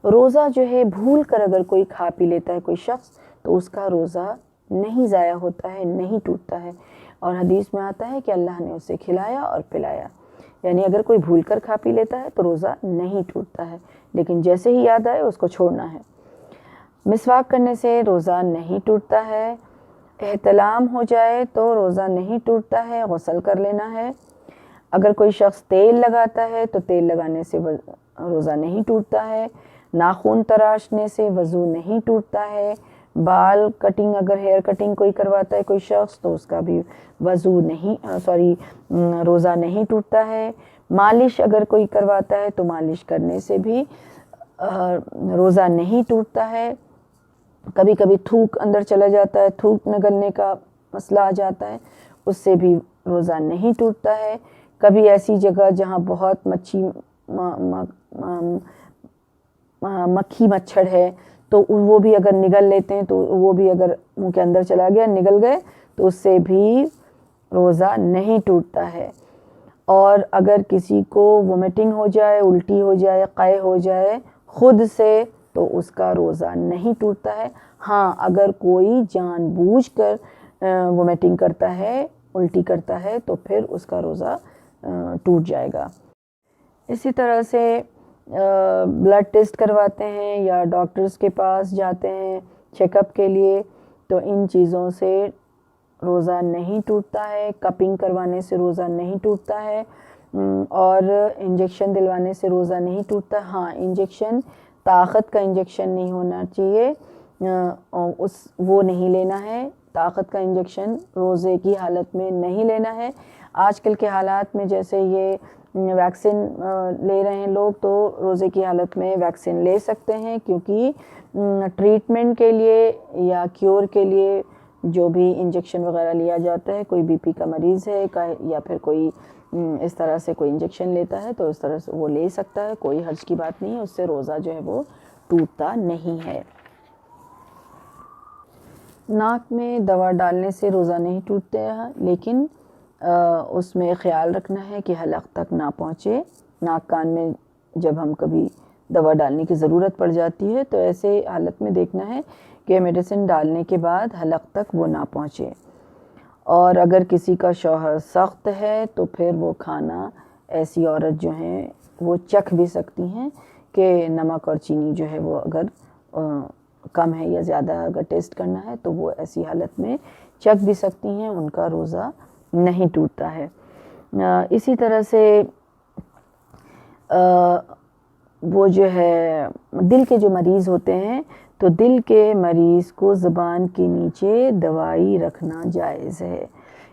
روزہ جو ہے بھول کر اگر کوئی کھا پی لیتا ہے کوئی شخص، تو اس کا روزہ نہیں ضائع ہوتا ہے، نہیں ٹوٹتا ہے، اور حدیث میں آتا ہے کہ اللہ نے اسے کھلایا اور پلایا، یعنی اگر کوئی بھول کر کھا پی لیتا ہے تو روزہ نہیں ٹوٹتا ہے، لیکن جیسے ہی یاد آئے اس کو چھوڑنا ہے۔ مسواک کرنے سے روزہ نہیں ٹوٹتا ہے، احتلام ہو جائے تو روزہ نہیں ٹوٹتا ہے، غسل کر لینا ہے۔ اگر کوئی شخص تیل لگاتا ہے تو تیل لگانے سے روزہ نہیں ٹوٹتا ہے۔ ناخن تراشنے سے وضو نہیں ٹوٹتا ہے۔ بال کٹنگ، اگر ہیئر کٹنگ کوئی کرواتا ہے کوئی شخص تو اس کا بھی روزہ نہیں ٹوٹتا ہے۔ مالش اگر کوئی کرواتا ہے تو مالش کرنے سے بھی روزہ نہیں ٹوٹتا ہے۔ کبھی کبھی تھوک اندر چلا جاتا ہے، تھوک نگلنے کا مسئلہ آ جاتا ہے، اس سے بھی روزہ نہیں ٹوٹتا ہے۔ کبھی ایسی جگہ جہاں بہت مکھی مچھر ہے تو وہ بھی اگر نگل لیتے ہیں تو وہ بھی اگر منہ کے اندر چلا گیا، نگل گئے تو اس سے بھی روزہ نہیں ٹوٹتا ہے۔ اور اگر کسی کو وومیٹنگ ہو جائے، الٹی ہو جائے، قے ہو جائے خود سے تو اس کا روزہ نہیں ٹوٹتا ہے۔ ہاں اگر کوئی جان بوجھ کر وومیٹنگ کرتا ہے، الٹی کرتا ہے تو پھر اس کا روزہ ٹوٹ جائے گا۔ اسی طرح سے بلڈ ٹیسٹ کرواتے ہیں یا ڈاکٹرز کے پاس جاتے ہیں چیک اپ کے لیے تو ان چیزوں سے روزہ نہیں ٹوٹتا ہے۔ کپنگ کروانے سے روزہ نہیں ٹوٹتا ہے، اور انجیکشن دلوانے سے روزہ نہیں ٹوٹتا۔ ہاں انجیکشن طاقت کا انجیکشن نہیں ہونا چاہیے، وہ نہیں لینا ہے۔ طاقت کا انجیکشن روزے کی حالت میں نہیں لینا ہے۔ آج کل کے حالات میں جیسے یہ ویکسین لے رہے ہیں لوگ تو روزے کی حالت میں ویکسین لے سکتے ہیں، کیونکہ ٹریٹمنٹ کے لیے یا کیور کے لیے جو بھی انجیکشن وغیرہ لیا جاتا ہے، کوئی بی پی کا مریض ہے یا پھر کوئی اس طرح سے کوئی انجیکشن لیتا ہے تو اس طرح سے وہ لے سکتا ہے، کوئی حرج کی بات نہیں ہے، اس سے روزہ جو ہے وہ ٹوٹتا نہیں ہے۔ ناک میں دوا ڈالنے سے روزہ نہیں ٹوٹتے ہیں، لیکن اس میں خیال رکھنا ہے کہ حلق تک نہ پہنچے۔ ناک کان میں جب ہم کبھی دوا ڈالنے کی ضرورت پڑ جاتی ہے تو ایسے حالت میں دیکھنا ہے کہ میڈیسن ڈالنے کے بعد حلق تک وہ نہ پہنچے۔ اور اگر کسی کا شوہر سخت ہے تو پھر وہ کھانا ایسی عورت جو ہیں وہ چکھ بھی سکتی ہیں کہ نمک اور چینی جو ہے وہ اگر کم ہے یا زیادہ اگر ٹیسٹ کرنا ہے تو وہ ایسی حالت میں چکھ بھی سکتی ہیں، ان کا روزہ نہیں ٹوٹتا ہے۔ اسی طرح سے وہ جو ہے دل کے جو مریض ہوتے ہیں تو دل کے مریض کو زبان کے نیچے دوائی رکھنا جائز ہے،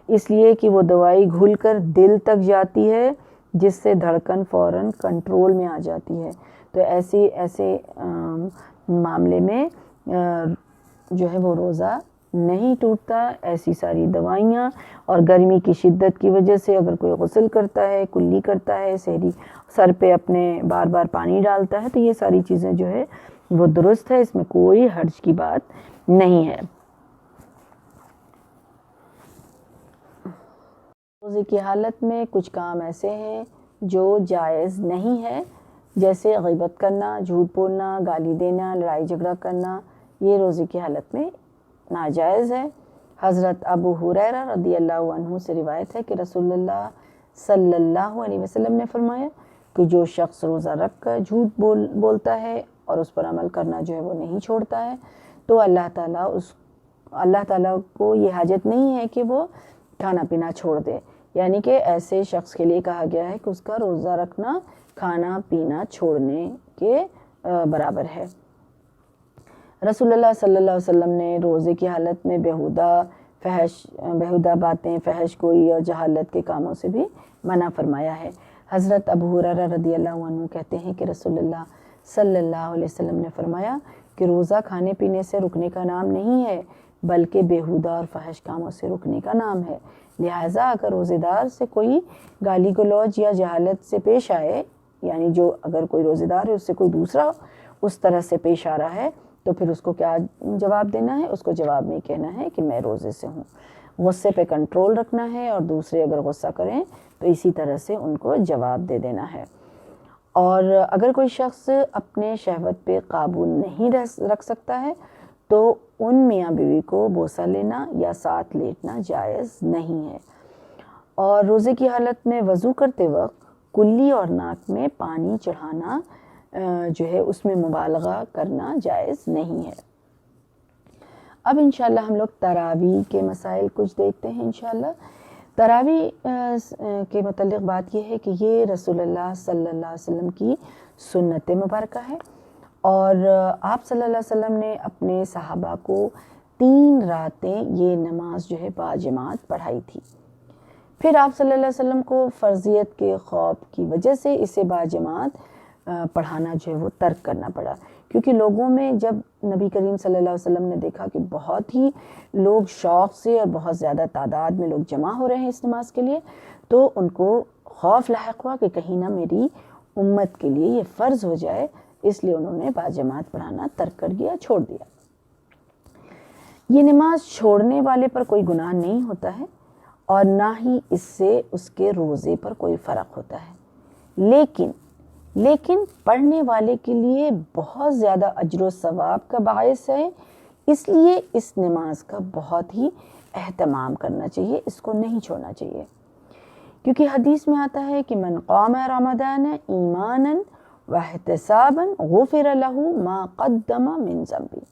اس لیے کہ وہ دوائی گھل کر دل تک جاتی ہے جس سے دھڑکن فوراً کنٹرول میں آ جاتی ہے۔ تو ایسے معاملے میں جو ہے وہ روزہ نہیں ٹوٹتا۔ ایسی ساری دوائیاں اور گرمی کی شدت کی وجہ سے اگر کوئی غسل کرتا ہے، کلی کرتا ہے، سحری سر پہ اپنے بار بار پانی ڈالتا ہے تو یہ ساری چیزیں جو ہے وہ درست ہے، اس میں کوئی حرج کی بات نہیں ہے۔ روزے کی حالت میں کچھ کام ایسے ہیں جو جائز نہیں ہے، جیسے غیبت کرنا، جھوٹ بولنا، گالی دینا، لڑائی جھگڑا کرنا، یہ روزے کی حالت میں ناجائز ہے۔ حضرت ابو ہریرہ رضی اللہ عنہ سے روایت ہے کہ رسول اللہ صلی اللہ علیہ وسلم نے فرمایا کہ جو شخص روزہ رکھ کر جھوٹ بولتا ہے اور اس پر عمل کرنا جو ہے وہ نہیں چھوڑتا ہے تو اللہ تعالیٰ کو یہ حاجت نہیں ہے کہ وہ کھانا پینا چھوڑ دے، یعنی کہ ایسے شخص کے لیے کہا گیا ہے کہ اس کا روزہ رکھنا کھانا پینا چھوڑنے کے برابر ہے۔ رسول اللہ صلی اللہ علیہ وسلم نے روزے کی حالت میں بیہودہ باتیں، فحش گوئی اور جہالت کے کاموں سے بھی منع فرمایا ہے۔ حضرت ابو ہریرہ رضی اللہ عنہ کہتے ہیں کہ رسول اللہ صلی اللہ علیہ وسلم نے فرمایا کہ روزہ کھانے پینے سے رکنے کا نام نہیں ہے بلکہ بیہودہ اور فحش کاموں سے رکنے کا نام ہے۔ لہٰذا اگر روزے دار سے کوئی گالی گلوچ یا جہالت سے پیش آئے، یعنی جو اگر کوئی روزے دار ہے اس سے کوئی دوسرا اس طرح سے پیش آ رہا ہے تو پھر اس کو کیا جواب دینا ہے؟ اس کو جواب میں کہنا ہے کہ میں روزے سے ہوں۔ غصے پہ کنٹرول رکھنا ہے اور دوسرے اگر غصہ کریں تو اسی طرح سے ان کو جواب دے دینا ہے۔ اور اگر کوئی شخص اپنے شہوت پہ قابو نہیں رکھ سکتا ہے تو ان میاں بیوی کو بوسہ لینا یا ساتھ لیٹنا جائز نہیں ہے۔ اور روزے کی حالت میں وضو کرتے وقت کلی اور ناک میں پانی چڑھانا جو ہے اس میں مبالغہ کرنا جائز نہیں ہے۔ اب انشاءاللہ ہم لوگ تراویح کے مسائل کچھ دیکھتے ہیں انشاءاللہ. تراویح کے متعلق بات یہ ہے کہ یہ رسول اللہ صلی اللہ علیہ وسلم کی سنت مبارکہ ہے، اور آپ صلی اللہ علیہ وسلم نے اپنے صحابہ کو 3 راتیں یہ نماز جو ہے باجماعت پڑھائی تھی. پھر آپ صلی اللہ علیہ وسلم کو فرضیت کے خوف کی وجہ سے اسے باجماعت پڑھانا جو ہے وہ ترک کرنا پڑا، کیونکہ لوگوں میں جب نبی کریم صلی اللہ علیہ وسلم نے دیکھا کہ بہت ہی لوگ شوق سے اور بہت زیادہ تعداد میں لوگ جمع ہو رہے ہیں اس نماز کے لیے، تو ان کو خوف لاحق ہوا کہ کہیں نہ میری امت کے لیے یہ فرض ہو جائے، اس لیے انہوں نے باجماعت پڑھانا ترک کر دیا، چھوڑ دیا. یہ نماز چھوڑنے والے پر کوئی گناہ نہیں ہوتا ہے، اور نہ ہی اس سے اس کے روزے پر کوئی فرق ہوتا ہے، لیکن پڑھنے والے کے لیے بہت زیادہ اجر و ثواب کا باعث ہے، اس لیے اس نماز کا بہت ہی اہتمام کرنا چاہیے، اس کو نہیں چھوڑنا چاہیے. کیونکہ حدیث میں آتا ہے کہ من قام رمضان ایمانا واحتسابا غفر له ما قدم من ذنبه،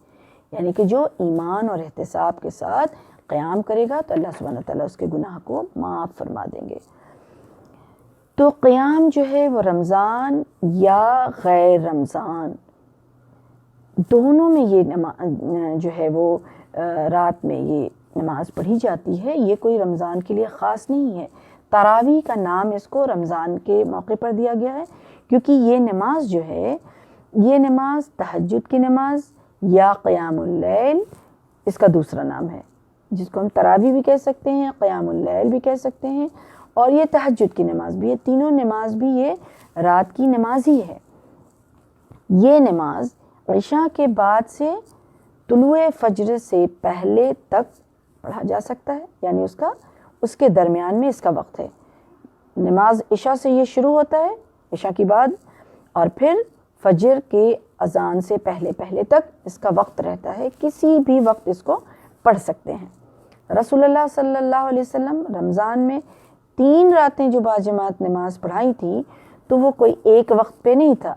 یعنی کہ جو ایمان اور احتساب کے ساتھ قیام کرے گا تو اللہ سبحانہ وتعالیٰ اس کے گناہ کو معاف فرما دیں گے. تو قیام جو ہے وہ رمضان یا غیر رمضان دونوں میں یہ نماز جو ہے وہ رات میں یہ نماز پڑھی جاتی ہے. یہ کوئی رمضان کے لیے خاص نہیں ہے. تراویح کا نام اس کو رمضان کے موقع پر دیا گیا ہے، کیونکہ یہ نماز جو ہے، یہ نماز تہجد کی نماز یا قیام اللیل اس کا دوسرا نام ہے، جس کو ہم تراویح بھی کہہ سکتے ہیں، قیام اللیل بھی کہہ سکتے ہیں، اور یہ تہجد کی نماز بھی. یہ تینوں نماز بھی یہ رات کی نماز ہی ہے. یہ نماز عشاء کے بعد سے طلوع فجر سے پہلے تک پڑھا جا سکتا ہے، یعنی اس کے درمیان میں اس کا وقت ہے. نماز عشاء سے یہ شروع ہوتا ہے، عشاء کی بعد، اور پھر فجر کے اذان سے پہلے تک اس کا وقت رہتا ہے. کسی بھی وقت اس کو پڑھ سکتے ہیں. رسول اللہ صلی اللہ علیہ وسلم رمضان میں 3 راتیں جو باجماعت نماز پڑھائی تھی، تو وہ کوئی ایک وقت پہ نہیں تھا،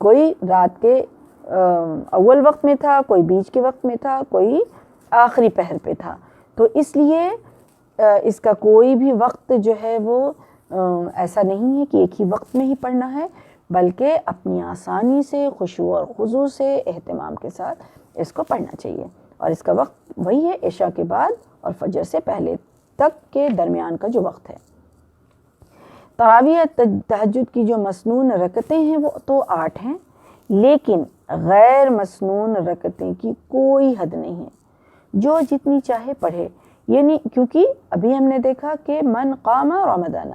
کوئی رات کے اول وقت میں تھا، کوئی بیچ کے وقت میں تھا، کوئی آخری پہر پہ تھا. تو اس لیے اس کا کوئی بھی وقت جو ہے وہ ایسا نہیں ہے کہ ایک ہی وقت میں ہی پڑھنا ہے، بلکہ اپنی آسانی سے، خشوع اور خضوع سے، اہتمام کے ساتھ اس کو پڑھنا چاہیے. اور اس کا وقت وہی ہے، عشاء کے بعد اور فجر سے پہلے تک کے درمیان کا جو وقت ہے. تراویح تہجد کی جو مسنون رکعتیں ہیں وہ تو 8 ہیں، لیکن غیر مسنون رکعتیں کی کوئی حد نہیں ہے، جو جتنی چاہے پڑھے. یعنی کیونکہ ابھی ہم نے دیکھا کہ من قام رمضان،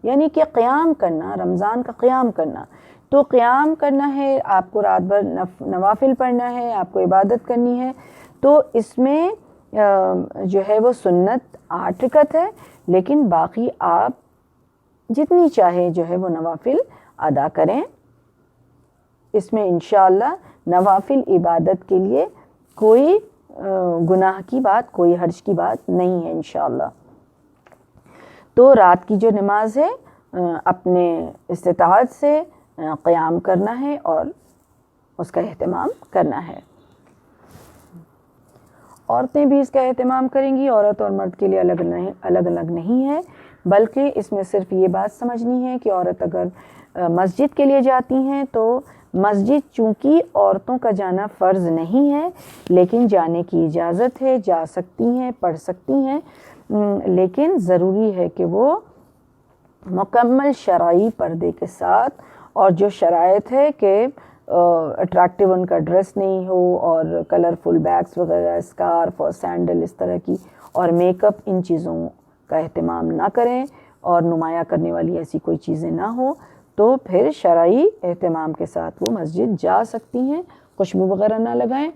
یعنی کہ قیام کرنا، رمضان کا قیام کرنا. تو قیام کرنا ہے، آپ کو رات بھر نوافل پڑھنا ہے، آپ کو عبادت کرنی ہے، تو اس میں جو ہے وہ سنت 8 رکعت ہے، لیکن باقی آپ جتنی چاہے جو ہے وہ نوافل ادا کریں. اس میں انشاءاللہ نوافل عبادت کے لیے کوئی گناہ کی بات، کوئی حرج کی بات نہیں ہے انشاءاللہ. تو رات کی جو نماز ہے اپنے استطاعت سے قیام کرنا ہے اور اس کا اہتمام کرنا ہے. عورتیں بھی اس کا اہتمام کریں گی، عورت اور مرد کے لیے الگ الگ نہیں ہے، بلکہ اس میں صرف یہ بات سمجھنی ہے کہ عورت اگر مسجد کے لیے جاتی ہیں تو مسجد چونکہ عورتوں کا جانا فرض نہیں ہے، لیکن جانے کی اجازت ہے، جا سکتی ہیں، پڑھ سکتی ہیں، لیکن ضروری ہے کہ وہ مکمل شرعی پردے کے ساتھ، اور جو شرائط ہے کہ اٹریکٹیو ان کا ڈریس نہیں ہو، اور کلرفل بیگس وغیرہ، اسکارف اور سینڈل اس طرح کی، اور میک اپ، ان چیزوں کا اہتمام نہ کریں، اور نمایاں کرنے والی ایسی کوئی چیزیں نہ ہو، تو پھر شرعی اہتمام کے ساتھ وہ مسجد جا سکتی ہیں. خوشبو وغیرہ نہ لگائیں،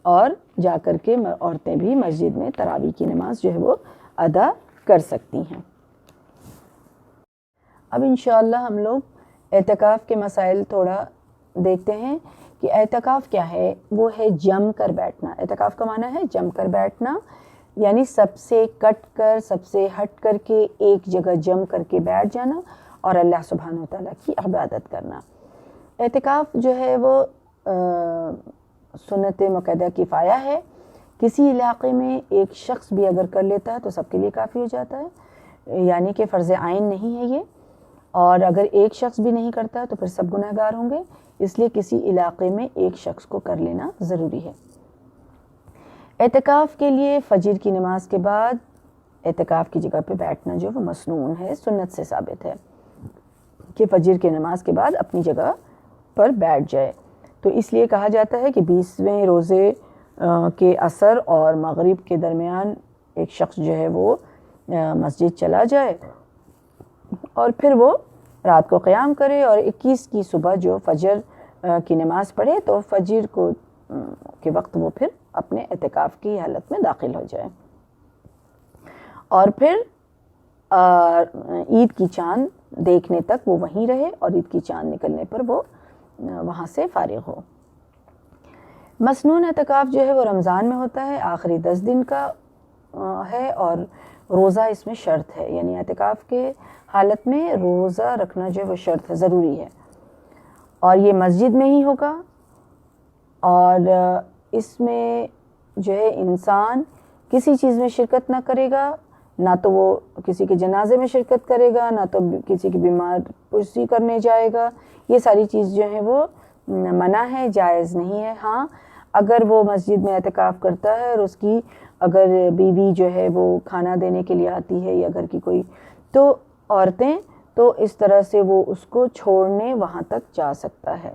اور جا کر کے عورتیں بھی مسجد میں تراویح کی نماز جو ہے وہ ادا کر سکتی ہیں. اب انشاءاللہ ہم لوگ اعتکاف کے مسائل تھوڑا دیکھتے ہیں کہ اعتکاف کیا ہے. وہ ہے جم کر بیٹھنا. اعتکاف کا معنی ہے جم کر بیٹھنا، یعنی سب سے کٹ کر، سب سے ہٹ کر کے ایک جگہ جم کر کے بیٹھ جانا اور اللہ سبحانہ وتعالیٰ کی عبادت کرنا. اعتکاف جو ہے وہ سنت مؤکدہ کفایہ ہے، کسی علاقے میں ایک شخص بھی اگر کر لیتا ہے تو سب کے لیے کافی ہو جاتا ہے، یعنی کہ فرض عین نہیں ہے یہ، اور اگر ایک شخص بھی نہیں کرتا تو پھر سب گناہ گار ہوں گے، اس لیے کسی علاقے میں ایک شخص کو کر لینا ضروری ہے۔ اعتکاف کے لیے فجر کی نماز کے بعد اعتکاف کی جگہ پہ بیٹھنا جو وہ مسنون ہے، سنت سے ثابت ہے کہ فجر کی نماز کے بعد اپنی جگہ پر بیٹھ جائے۔ تو اس لیے کہا جاتا ہے کہ 20ویں روزے کے عصر اور مغرب کے درمیان ایک شخص جو ہے وہ مسجد چلا جائے اور پھر وہ رات کو قیام کرے اور 21 کی صبح جو فجر کی نماز پڑھے تو فجر کو کے وقت وہ پھر اپنے اعتکاف کی حالت میں داخل ہو جائے، اور پھر عید کی چاند دیکھنے تک وہ وہیں رہے اور عید کی چاند نکلنے پر وہ وہاں سے فارغ ہو۔ مسنون اعتکاف جو ہے وہ رمضان میں ہوتا ہے، آخری 10 دن کا ہے اور روزہ اس میں شرط ہے، یعنی اعتکاف کے حالت میں روزہ رکھنا جو ہے وہ شرط ہے، ضروری ہے، اور یہ مسجد میں ہی ہوگا، اور اس میں جو ہے انسان کسی چیز میں شرکت نہ کرے گا، نہ تو وہ کسی کے جنازے میں شرکت کرے گا، نہ تو کسی کی بیمار پرسی کرنے جائے گا، یہ ساری چیز جو ہے وہ منع ہے، جائز نہیں ہے۔ ہاں اگر وہ مسجد میں اعتکاف کرتا ہے اور اس کی اگر بیوی جو ہے وہ کھانا دینے کے لیے آتی ہے یا گھر کی کوئی تو عورتیں، تو اس طرح سے وہ اس کو چھوڑنے وہاں تک جا سکتا ہے،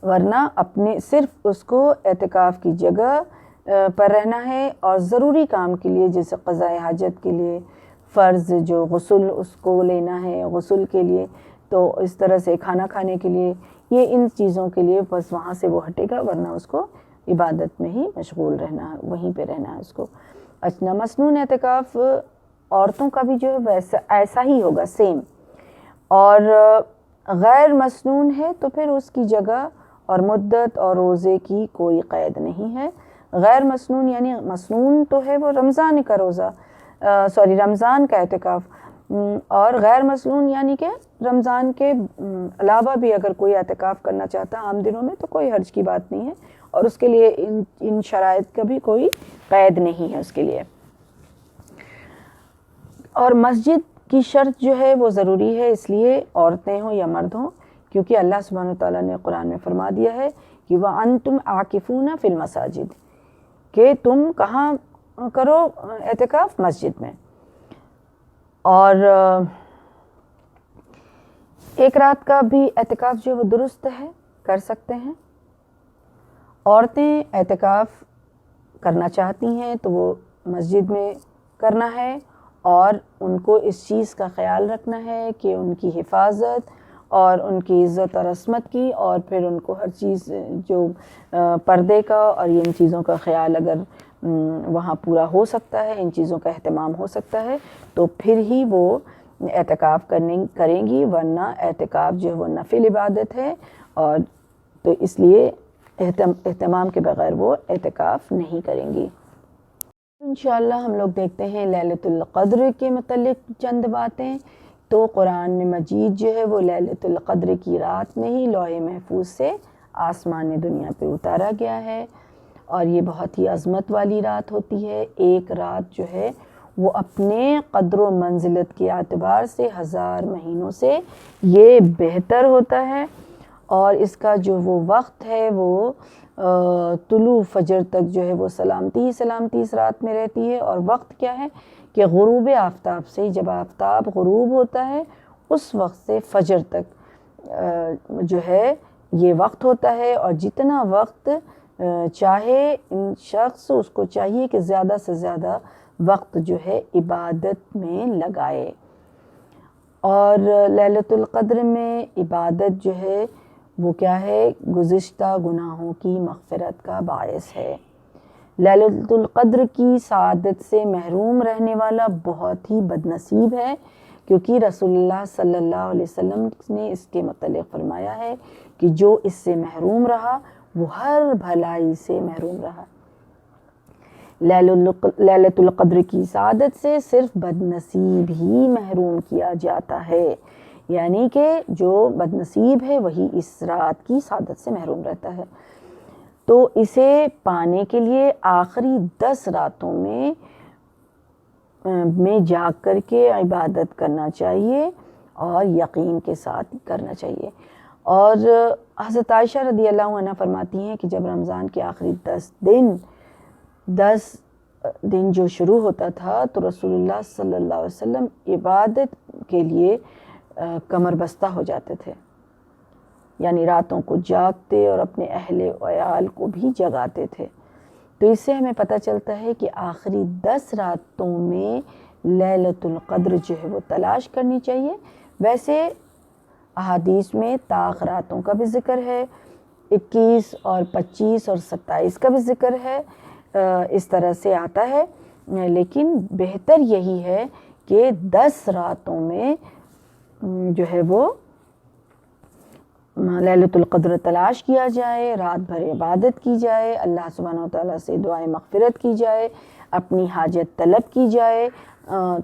ورنہ اپنے صرف اس کو اعتکاف کی جگہ پر رہنا ہے، اور ضروری کام کے لیے جیسے قضاء حاجت کے لیے، فرض جو غسل اس کو لینا ہے غسل کے لیے، تو اس طرح سے کھانا کھانے کے لیے، یہ ان چیزوں کے لیے بس وہاں سے وہ ہٹے گا، ورنہ اس کو عبادت میں ہی مشغول رہنا ہے، وہیں پہ رہنا ہے اس کو۔ اچھا، مسنون اعتکاف عورتوں کا بھی جو ہے ویسا ایسا ہی ہوگا سیم، اور غیر مسنون ہے تو پھر اس کی جگہ اور مدت اور روزے کی کوئی قید نہیں ہے۔ غیر مسنون یعنی مسنون تو ہے وہ رمضان کا روزہ رمضان کا اعتکاف، اور غیر مسنون یعنی کہ رمضان کے علاوہ بھی اگر کوئی اعتکاف کرنا چاہتا ہے عام دنوں میں تو کوئی حرج کی بات نہیں ہے، اور اس کے لیے ان شرائط کا بھی کوئی قید نہیں ہے اس کے لیے۔ اور مسجد کی شرط جو ہے وہ ضروری ہے، اس لیے عورتیں ہوں یا مرد ہوں، کیونکہ اللہ سبحانہ وتعالیٰ نے قرآن میں فرما دیا ہے کہ وَأَنْتُمْ عَاكِفُونَ فِي الْمَسَاجِدِ، کہ تم کہاں کرو اعتکاف؟ مسجد میں۔ اور ایک رات کا بھی اعتکاف جو ہے وہ درست ہے، کر سکتے ہیں۔ عورتیں اعتکاف کرنا چاہتی ہیں تو وہ مسجد میں کرنا ہے، اور ان کو اس چیز کا خیال رکھنا ہے کہ ان کی حفاظت اور ان کی عزت اور عصمت کی، اور پھر ان کو ہر چیز جو پردے کا اور ان چیزوں کا خیال اگر وہاں پورا ہو سکتا ہے، ان چیزوں کا اہتمام ہو سکتا ہے تو پھر ہی وہ اعتکاف کریں گی، ورنہ اعتکاف جو ہے وہ نفل عبادت ہے، اور تو اس لیے اہتمام کے بغیر وہ اعتکاف نہیں کریں گی۔ انشاءاللہ ہم لوگ دیکھتے ہیں لیلۃ القدر کے متعلق چند باتیں۔ تو قرآن مجید جو ہے وہ لیلۃ القدر کی رات میں ہی لوح محفوظ سے آسمان دنیا پہ اتارا گیا ہے، اور یہ بہت ہی عظمت والی رات ہوتی ہے۔ ایک رات جو ہے وہ اپنے قدر و منزلت کے اعتبار سے 1000 مہینوں سے یہ بہتر ہوتا ہے، اور اس کا جو وہ وقت ہے وہ طلوع فجر تک جو ہے وہ سلامتی ہی سلامتی اس رات میں رہتی ہے۔ اور وقت کیا ہے کہ غروب آفتاب سے، جب آفتاب غروب ہوتا ہے اس وقت سے فجر تک جو ہے یہ وقت ہوتا ہے، اور جتنا وقت چاہے ان شخص اس کو چاہیے کہ زیادہ سے زیادہ وقت جو ہے عبادت میں لگائے، اور لیلۃ القدر میں عبادت جو ہے وہ کیا ہے؟ گزشتہ گناہوں کی مغفرت کا باعث ہے۔ لیلۃ القدر کی سعادت سے محروم رہنے والا بہت ہی بد نصیب ہے، کیونکہ رسول اللہ صلی اللہ علیہ وسلم نے اس کے متعلق فرمایا ہے کہ جو اس سے محروم رہا وہ ہر بھلائی سے محروم رہا۔ لیلۃ القدر کی سعادت سے صرف بد نصیب ہی محروم کیا جاتا ہے، یعنی کہ جو بد نصیب ہے وہی اس رات کی سعادت سے محروم رہتا ہے۔ تو اسے پانے کے لیے آخری 10 راتوں میں جاگ کر کے عبادت کرنا چاہیے اور یقین کے ساتھ کرنا چاہیے. اور حضرت عائشہ رضی اللہ عنہ فرماتی ہیں کہ جب رمضان کے آخری 10 دن جو شروع ہوتا تھا تو رسول اللہ صلی اللہ علیہ وسلم عبادت کے لیے کمر بستہ ہو جاتے تھے، یعنی راتوں کو جاگتے اور اپنے اہل و عیال کو بھی جگاتے تھے. تو اس سے ہمیں پتہ چلتا ہے کہ آخری 10 راتوں میں لیلۃ القدر جو ہے وہ تلاش کرنی چاہیے. ویسے احادیث میں طاق راتوں کا بھی ذکر ہے، 21 اور 25 اور 27 کا بھی ذکر ہے، اس طرح سے آتا ہے، لیکن بہتر یہی ہے کہ 10 راتوں میں جو ہے وہ لیلۃ القدر تلاش کیا جائے، رات بھر عبادت کی جائے، اللہ سبحانہ و تعالیٰ سے دعائیں مغفرت کی جائے، اپنی حاجت طلب کی جائے.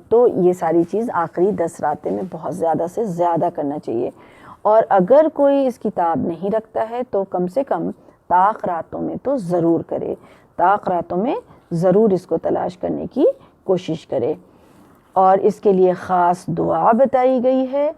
تو یہ ساری چیز آخری 10 راتیں میں بہت زیادہ سے زیادہ کرنا چاہیے. اور اگر کوئی اس کتاب نہیں رکھتا ہے تو کم سے کم طاق راتوں میں تو ضرور کرے، طاق راتوں میں ضرور اس کو تلاش کرنے کی کوشش کرے. اور اس کے لیے خاص دعا بتائی گئی ہے،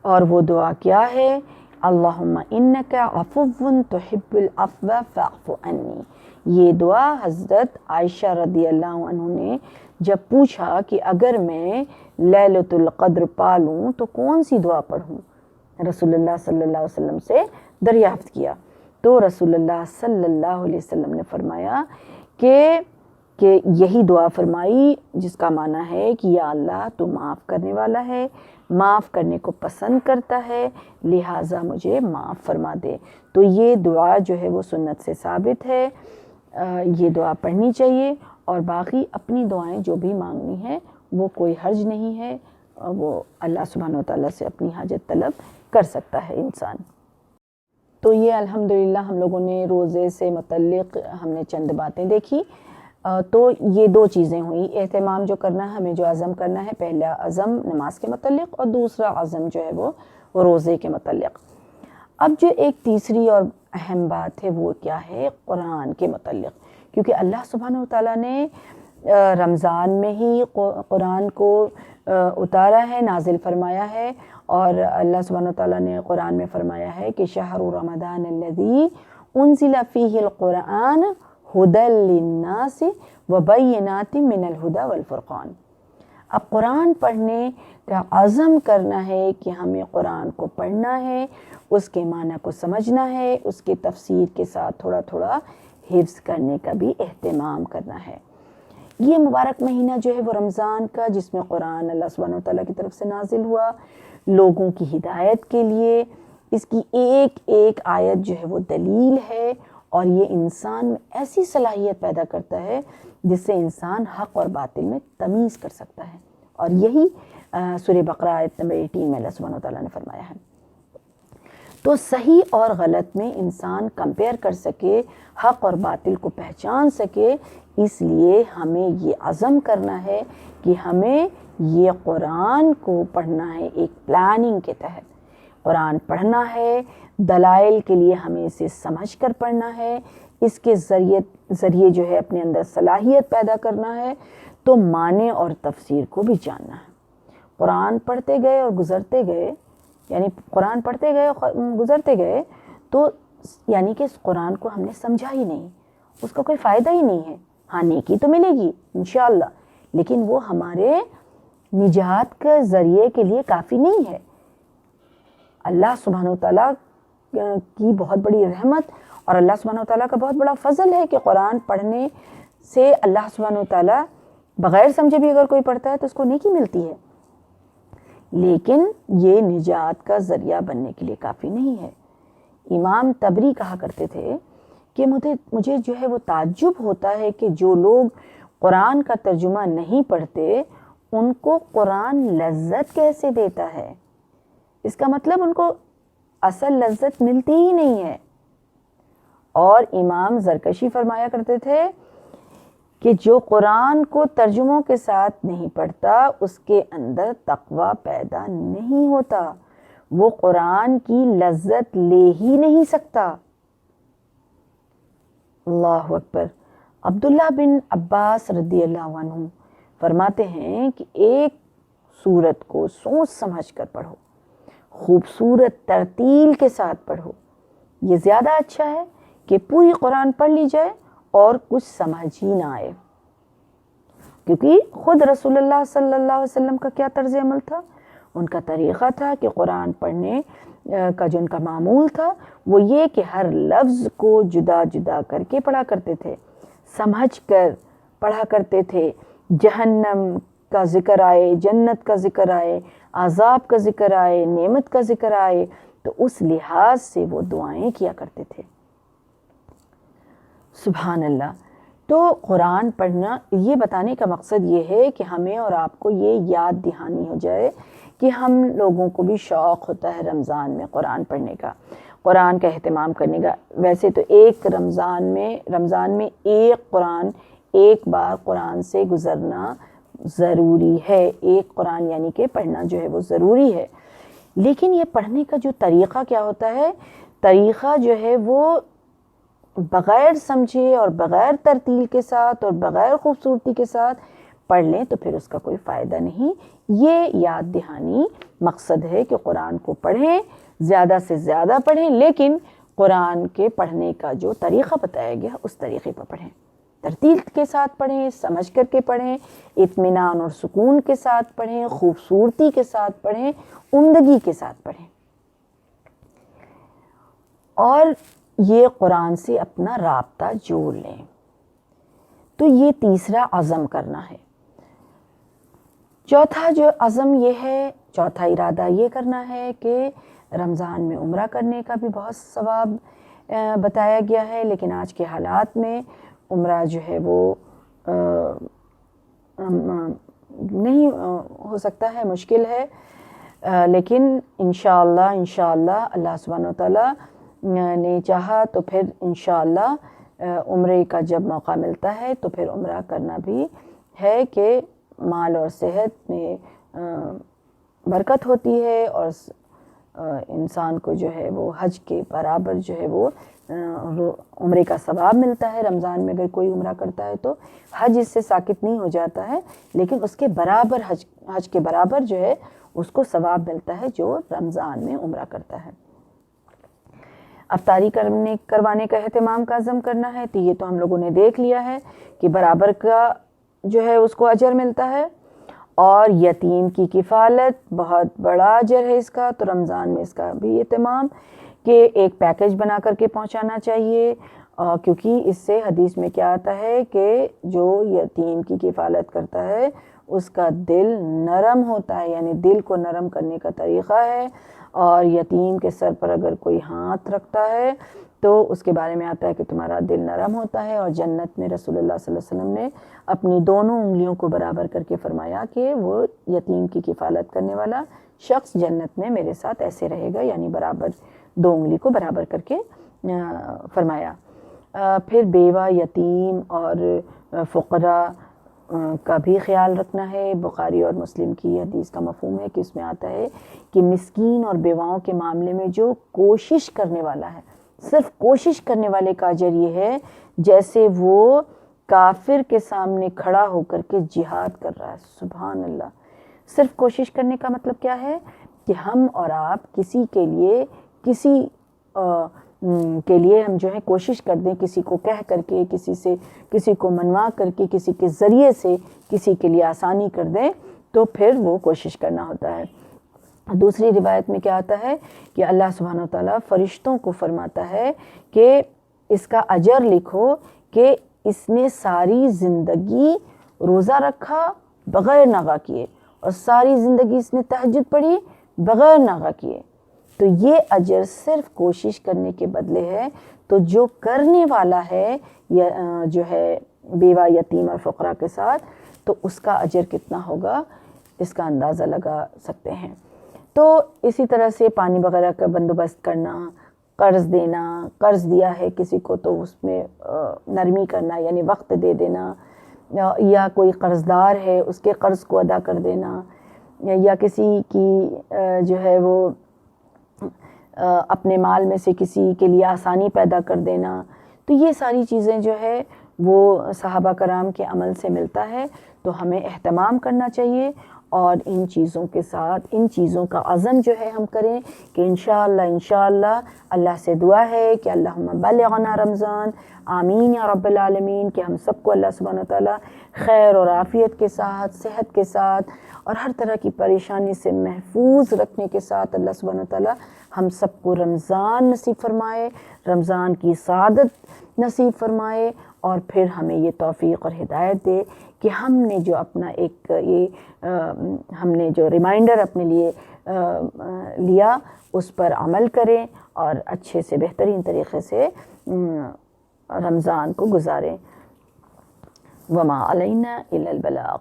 اور وہ دعا کیا ہے؟ اللہم انک عفو تحب العفو فاعف عنی. یہ دعا حضرت عائشہ رضی اللہ عنہ نے جب پوچھا کہ اگر میں لیلۃ القدر پالوں تو کون سی دعا پڑھوں، رسول اللہ صلی اللہ علیہ وسلم سے دریافت کیا، تو رسول اللہ صلی اللہ علیہ وسلم نے فرمایا کہ یہی دعا فرمائی جس کا معنی ہے کہ یا اللہ تو معاف کرنے والا ہے، معاف کرنے کو پسند کرتا ہے، لہٰذا مجھے معاف فرما دے. تو یہ دعا جو ہے وہ سنت سے ثابت ہے، یہ دعا پڑھنی چاہیے. اور باقی اپنی دعائیں جو بھی مانگنی ہے وہ کوئی حرج نہیں ہے، وہ اللہ سبحانہ و تعالیٰ سے اپنی حاجت طلب کر سکتا ہے انسان. تو یہ الحمدللہ ہم لوگوں نے روزے سے متعلق ہم نے چند باتیں دیکھی. تو یہ 2 چیزیں ہوئیں، اہتمام جو کرنا ہے، ہمیں جو عزم کرنا ہے، پہلا عزم نماز کے متعلق اور دوسرا عزم جو ہے وہ روزے کے متعلق. اب جو ایک تیسری اور اہم بات ہے وہ کیا ہے؟ قرآن کے متعلق، کیونکہ اللہ سبحانہ و تعالیٰ نے رمضان میں ہی قرآن کو اتارا ہے، نازل فرمایا ہے. اور اللہ سبحانہ و تعالیٰ نے قرآن میں فرمایا ہے کہ شہر رمضان الذی انزل فیہ القرآن ہدی للناس وبینات من الہدی والفرقان. اب قرآن پڑھنے کا عزم کرنا ہے کہ ہمیں قرآن کو پڑھنا ہے، اس کے معنی کو سمجھنا ہے، اس کے تفسیر کے ساتھ تھوڑا تھوڑا حفظ کرنے کا بھی اہتمام کرنا ہے. یہ مبارک مہینہ جو ہے وہ رمضان کا، جس میں قرآن اللہ سبحانہ و تعالیٰ کی طرف سے نازل ہوا لوگوں کی ہدایت کے لیے، اس کی ایک ایک آیت جو ہے وہ دلیل ہے، اور یہ انسان میں ایسی صلاحیت پیدا کرتا ہے جس سے انسان حق اور باطل میں تمیز کر سکتا ہے. اور یہی سورہ بقرہ آیت نمبر 18 میں اللہ سبحانہ و تعالیٰ نے فرمایا ہے. تو صحیح اور غلط میں انسان کمپیئر کر سکے، حق اور باطل کو پہچان سکے، اس لیے ہمیں یہ عزم کرنا ہے کہ ہمیں یہ قرآن کو پڑھنا ہے. ایک پلاننگ کے تحت قرآن پڑھنا ہے، دلائل کے لیے ہمیں اسے سمجھ کر پڑھنا ہے، اس کے ذریعے جو ہے اپنے اندر صلاحیت پیدا کرنا ہے. تو معنی اور تفسیر کو بھی جاننا ہے. قرآن پڑھتے گئے اور گزرتے گئے، یعنی قرآن پڑھتے گئے اور گزرتے گئے، تو یعنی کہ اس قرآن کو ہم نے سمجھا ہی نہیں، اس کا کوئی فائدہ ہی نہیں ہے. ہاں نیکی تو ملے گی انشاءاللہ، لیکن وہ ہمارے نجات کے ذریعے کے لیے کافی نہیں ہے. اللہ سبحانہ و تعالیٰ کی بہت بڑی رحمت اور اللہ سبحانہ و تعالیٰ کا بہت بڑا فضل ہے کہ قرآن پڑھنے سے اللہ سبحانہ و تعالیٰ بغیر سمجھے بھی اگر کوئی پڑھتا ہے تو اس کو نیکی ملتی ہے، لیکن یہ نجات کا ذریعہ بننے کے لیے کافی نہیں ہے. امام طبری کہا کرتے تھے کہ مجھے جو ہے وہ تعجب ہوتا ہے کہ جو لوگ قرآن کا ترجمہ نہیں پڑھتے ان کو قرآن لذت کیسے دیتا ہے. اس کا مطلب ان کو اصل لذت ملتی ہی نہیں ہے. اور امام زرکشی فرمایا کرتے تھے کہ جو قرآن کو ترجموں کے ساتھ نہیں پڑھتا اس کے اندر تقوی پیدا نہیں ہوتا، وہ قرآن کی لذت لے ہی نہیں سکتا. اللہ اکبر۔ عبداللہ بن عباس رضی اللہ عنہ فرماتے ہیں کہ ایک سورت کو سوچ سمجھ کر پڑھو، خوبصورت ترتیل کے ساتھ پڑھو، یہ زیادہ اچھا ہے کہ پوری قرآن پڑھ لی جائے اور کچھ سمجھ ہی نہ آئے۔ کیونکہ خود رسول اللہ صلی اللہ علیہ وسلم کا کیا طرز عمل تھا؟ ان کا طریقہ تھا کہ قرآن پڑھنے کا جو ان کا معمول تھا وہ یہ کہ ہر لفظ کو جدا جدا کر کے پڑھا کرتے تھے، سمجھ کر پڑھا کرتے تھے۔ جہنم کا ذکر آئے، جنت کا ذکر آئے، عذاب کا ذکر آئے، نعمت کا ذکر آئے، تو اس لحاظ سے وہ دعائیں کیا کرتے تھے۔ سبحان اللہ۔ تو قرآن پڑھنا، یہ بتانے کا مقصد یہ ہے کہ ہمیں اور آپ کو یہ یاد دہانی ہو جائے کہ ہم لوگوں کو بھی شوق ہوتا ہے رمضان میں قرآن پڑھنے کا، قرآن کا اہتمام کرنے کا۔ ویسے تو ایک رمضان میں ایک بار قرآن سے گزرنا ضروری ہے، ایک قرآن یعنی کہ پڑھنا جو ہے وہ ضروری ہے، لیکن یہ پڑھنے کا جو طریقہ کیا ہوتا ہے، طریقہ جو ہے وہ بغیر سمجھے اور بغیر ترتیل کے ساتھ اور بغیر خوبصورتی کے ساتھ پڑھ لیں تو پھر اس کا کوئی فائدہ نہیں۔ یہ یاد دہانی مقصد ہے کہ قرآن کو پڑھیں، زیادہ سے زیادہ پڑھیں، لیکن قرآن کے پڑھنے کا جو طریقہ بتایا گیا اس طریقے پر پڑھیں، ترتیل کے ساتھ پڑھیں، سمجھ کر کے پڑھیں، اطمینان اور سکون کے ساتھ پڑھیں، خوبصورتی کے ساتھ پڑھیں، عمدگی کے ساتھ پڑھیں، اور یہ قرآن سے اپنا رابطہ جوڑ لیں۔ تو یہ تیسرا عزم کرنا ہے۔ چوتھا جو عزم یہ ہے، چوتھا ارادہ یہ کرنا ہے کہ رمضان میں عمرہ کرنے کا بھی بہت ثواب بتایا گیا ہے، لیکن آج کے حالات میں عمرہ جو ہے وہ نہیں ہو سکتا ہے، مشکل ہے، لیکن انشاءاللہ اللہ سبحانہ وتعالیٰ نے چاہا تو پھر انشاءاللہ عمرے کا جب موقع ملتا ہے تو پھر عمرہ کرنا بھی ہے کہ مال اور صحت میں برکت ہوتی ہے، اور انسان کو جو ہے وہ حج کے برابر جو ہے وہ عمرے کا ثواب ملتا ہے۔ رمضان میں اگر کوئی عمرہ کرتا ہے تو حج اس سے ساقط نہیں ہو جاتا ہے، لیکن اس کے برابر حج کے برابر جو ہے اس کو ثواب ملتا ہے جو رمضان میں عمرہ کرتا ہے۔ افطاری کروانے کا اہتمام کا عزم کرنا ہے، تو یہ تو ہم لوگوں نے دیکھ لیا ہے کہ برابر کا جو ہے اس کو اجر ملتا ہے، اور یتیم کی کفالت بہت بڑا اجر ہے اس کا، تو رمضان میں اس کا بھی اہتمام کہ ایک پیکج بنا کر کے پہنچانا چاہیے، کیونکہ اس سے حدیث میں کیا آتا ہے کہ جو یتیم کی کفالت کرتا ہے اس کا دل نرم ہوتا ہے، یعنی دل کو نرم کرنے کا طریقہ ہے، اور یتیم کے سر پر اگر کوئی ہاتھ رکھتا ہے تو اس کے بارے میں آتا ہے کہ تمہارا دل نرم ہوتا ہے، اور جنت میں رسول اللہ صلی اللہ علیہ وسلم نے اپنی دونوں انگلیوں کو برابر کر کے فرمایا کہ وہ یتیم کی کفالت کرنے والا شخص جنت میں میرے ساتھ ایسے رہے گا، یعنی برابر دو انگلی کو برابر کر کے فرمایا۔ پھر بیوہ، یتیم اور فقراء کا بھی خیال رکھنا ہے۔ بخاری اور مسلم کی حدیث کا مفہوم ہے کہ اس میں آتا ہے کہ مسکین اور بیواؤں کے معاملے میں جو کوشش کرنے والا ہے، صرف کوشش کرنے والے کا اجر یہ ہے جیسے وہ کافر کے سامنے کھڑا ہو کر کے جہاد کر رہا ہے۔ سبحان اللہ۔ صرف کوشش کرنے کا مطلب کیا ہے کہ ہم اور آپ کسی کے لیے ہم جو ہے کوشش کر دیں، کسی کو کہہ کر کے، کسی کو منوا کر کے، کسی کے ذریعے سے کسی کے لیے آسانی کر دیں، تو پھر وہ کوشش کرنا ہوتا ہے۔ دوسری روایت میں کیا آتا ہے کہ اللہ سبحانہ وتعالیٰ فرشتوں کو فرماتا ہے کہ اس کا اجر لکھو کہ اس نے ساری زندگی روزہ رکھا بغیر ناغہ کیے، اور ساری زندگی اس نے تہجد پڑھی بغیر ناغہ کیے، تو یہ اجر صرف کوشش کرنے کے بدلے ہے۔ تو جو کرنے والا ہے جو ہے بیوہ، یتیم اور فقراء کے ساتھ، تو اس کا اجر کتنا ہوگا اس کا اندازہ لگا سکتے ہیں۔ تو اسی طرح سے پانی وغیرہ کا بندوبست کرنا، قرض دینا، قرض دیا ہے کسی کو تو اس میں نرمی کرنا، یعنی وقت دے دینا، یا کوئی قرض دار ہے اس کے قرض کو ادا کر دینا، یا کسی کی جو ہے وہ اپنے مال میں سے کسی کے لیے آسانی پیدا کر دینا، تو یہ ساری چیزیں جو ہے وہ صحابہ کرام کے عمل سے ملتا ہے، تو ہمیں اہتمام کرنا چاہیے اور ان چیزوں کے ساتھ ان چیزوں کا عزم جو ہے ہم کریں کہ انشاءاللہ اللہ سے دعا ہے کہ اللہم بلغنا رمضان، آمین یا رب العالمین، کہ ہم سب کو اللہ سبحانہ وتعالیٰ خیر اور عافیت کے ساتھ، صحت کے ساتھ اور ہر طرح کی پریشانی سے محفوظ رکھنے کے ساتھ اللہ سبحانہ وتعالیٰ ہم سب کو رمضان نصیب فرمائے، رمضان کی سعادت نصیب فرمائے، اور پھر ہمیں یہ توفیق اور ہدایت دے کہ ہم نے جو اپنا ایک ہم نے جو ریمائنڈر اپنے لیے لیا اس پر عمل کریں اور اچھے سے بہترین طریقے سے رمضان کو گزاریں۔ وما علینا الا البلاغ۔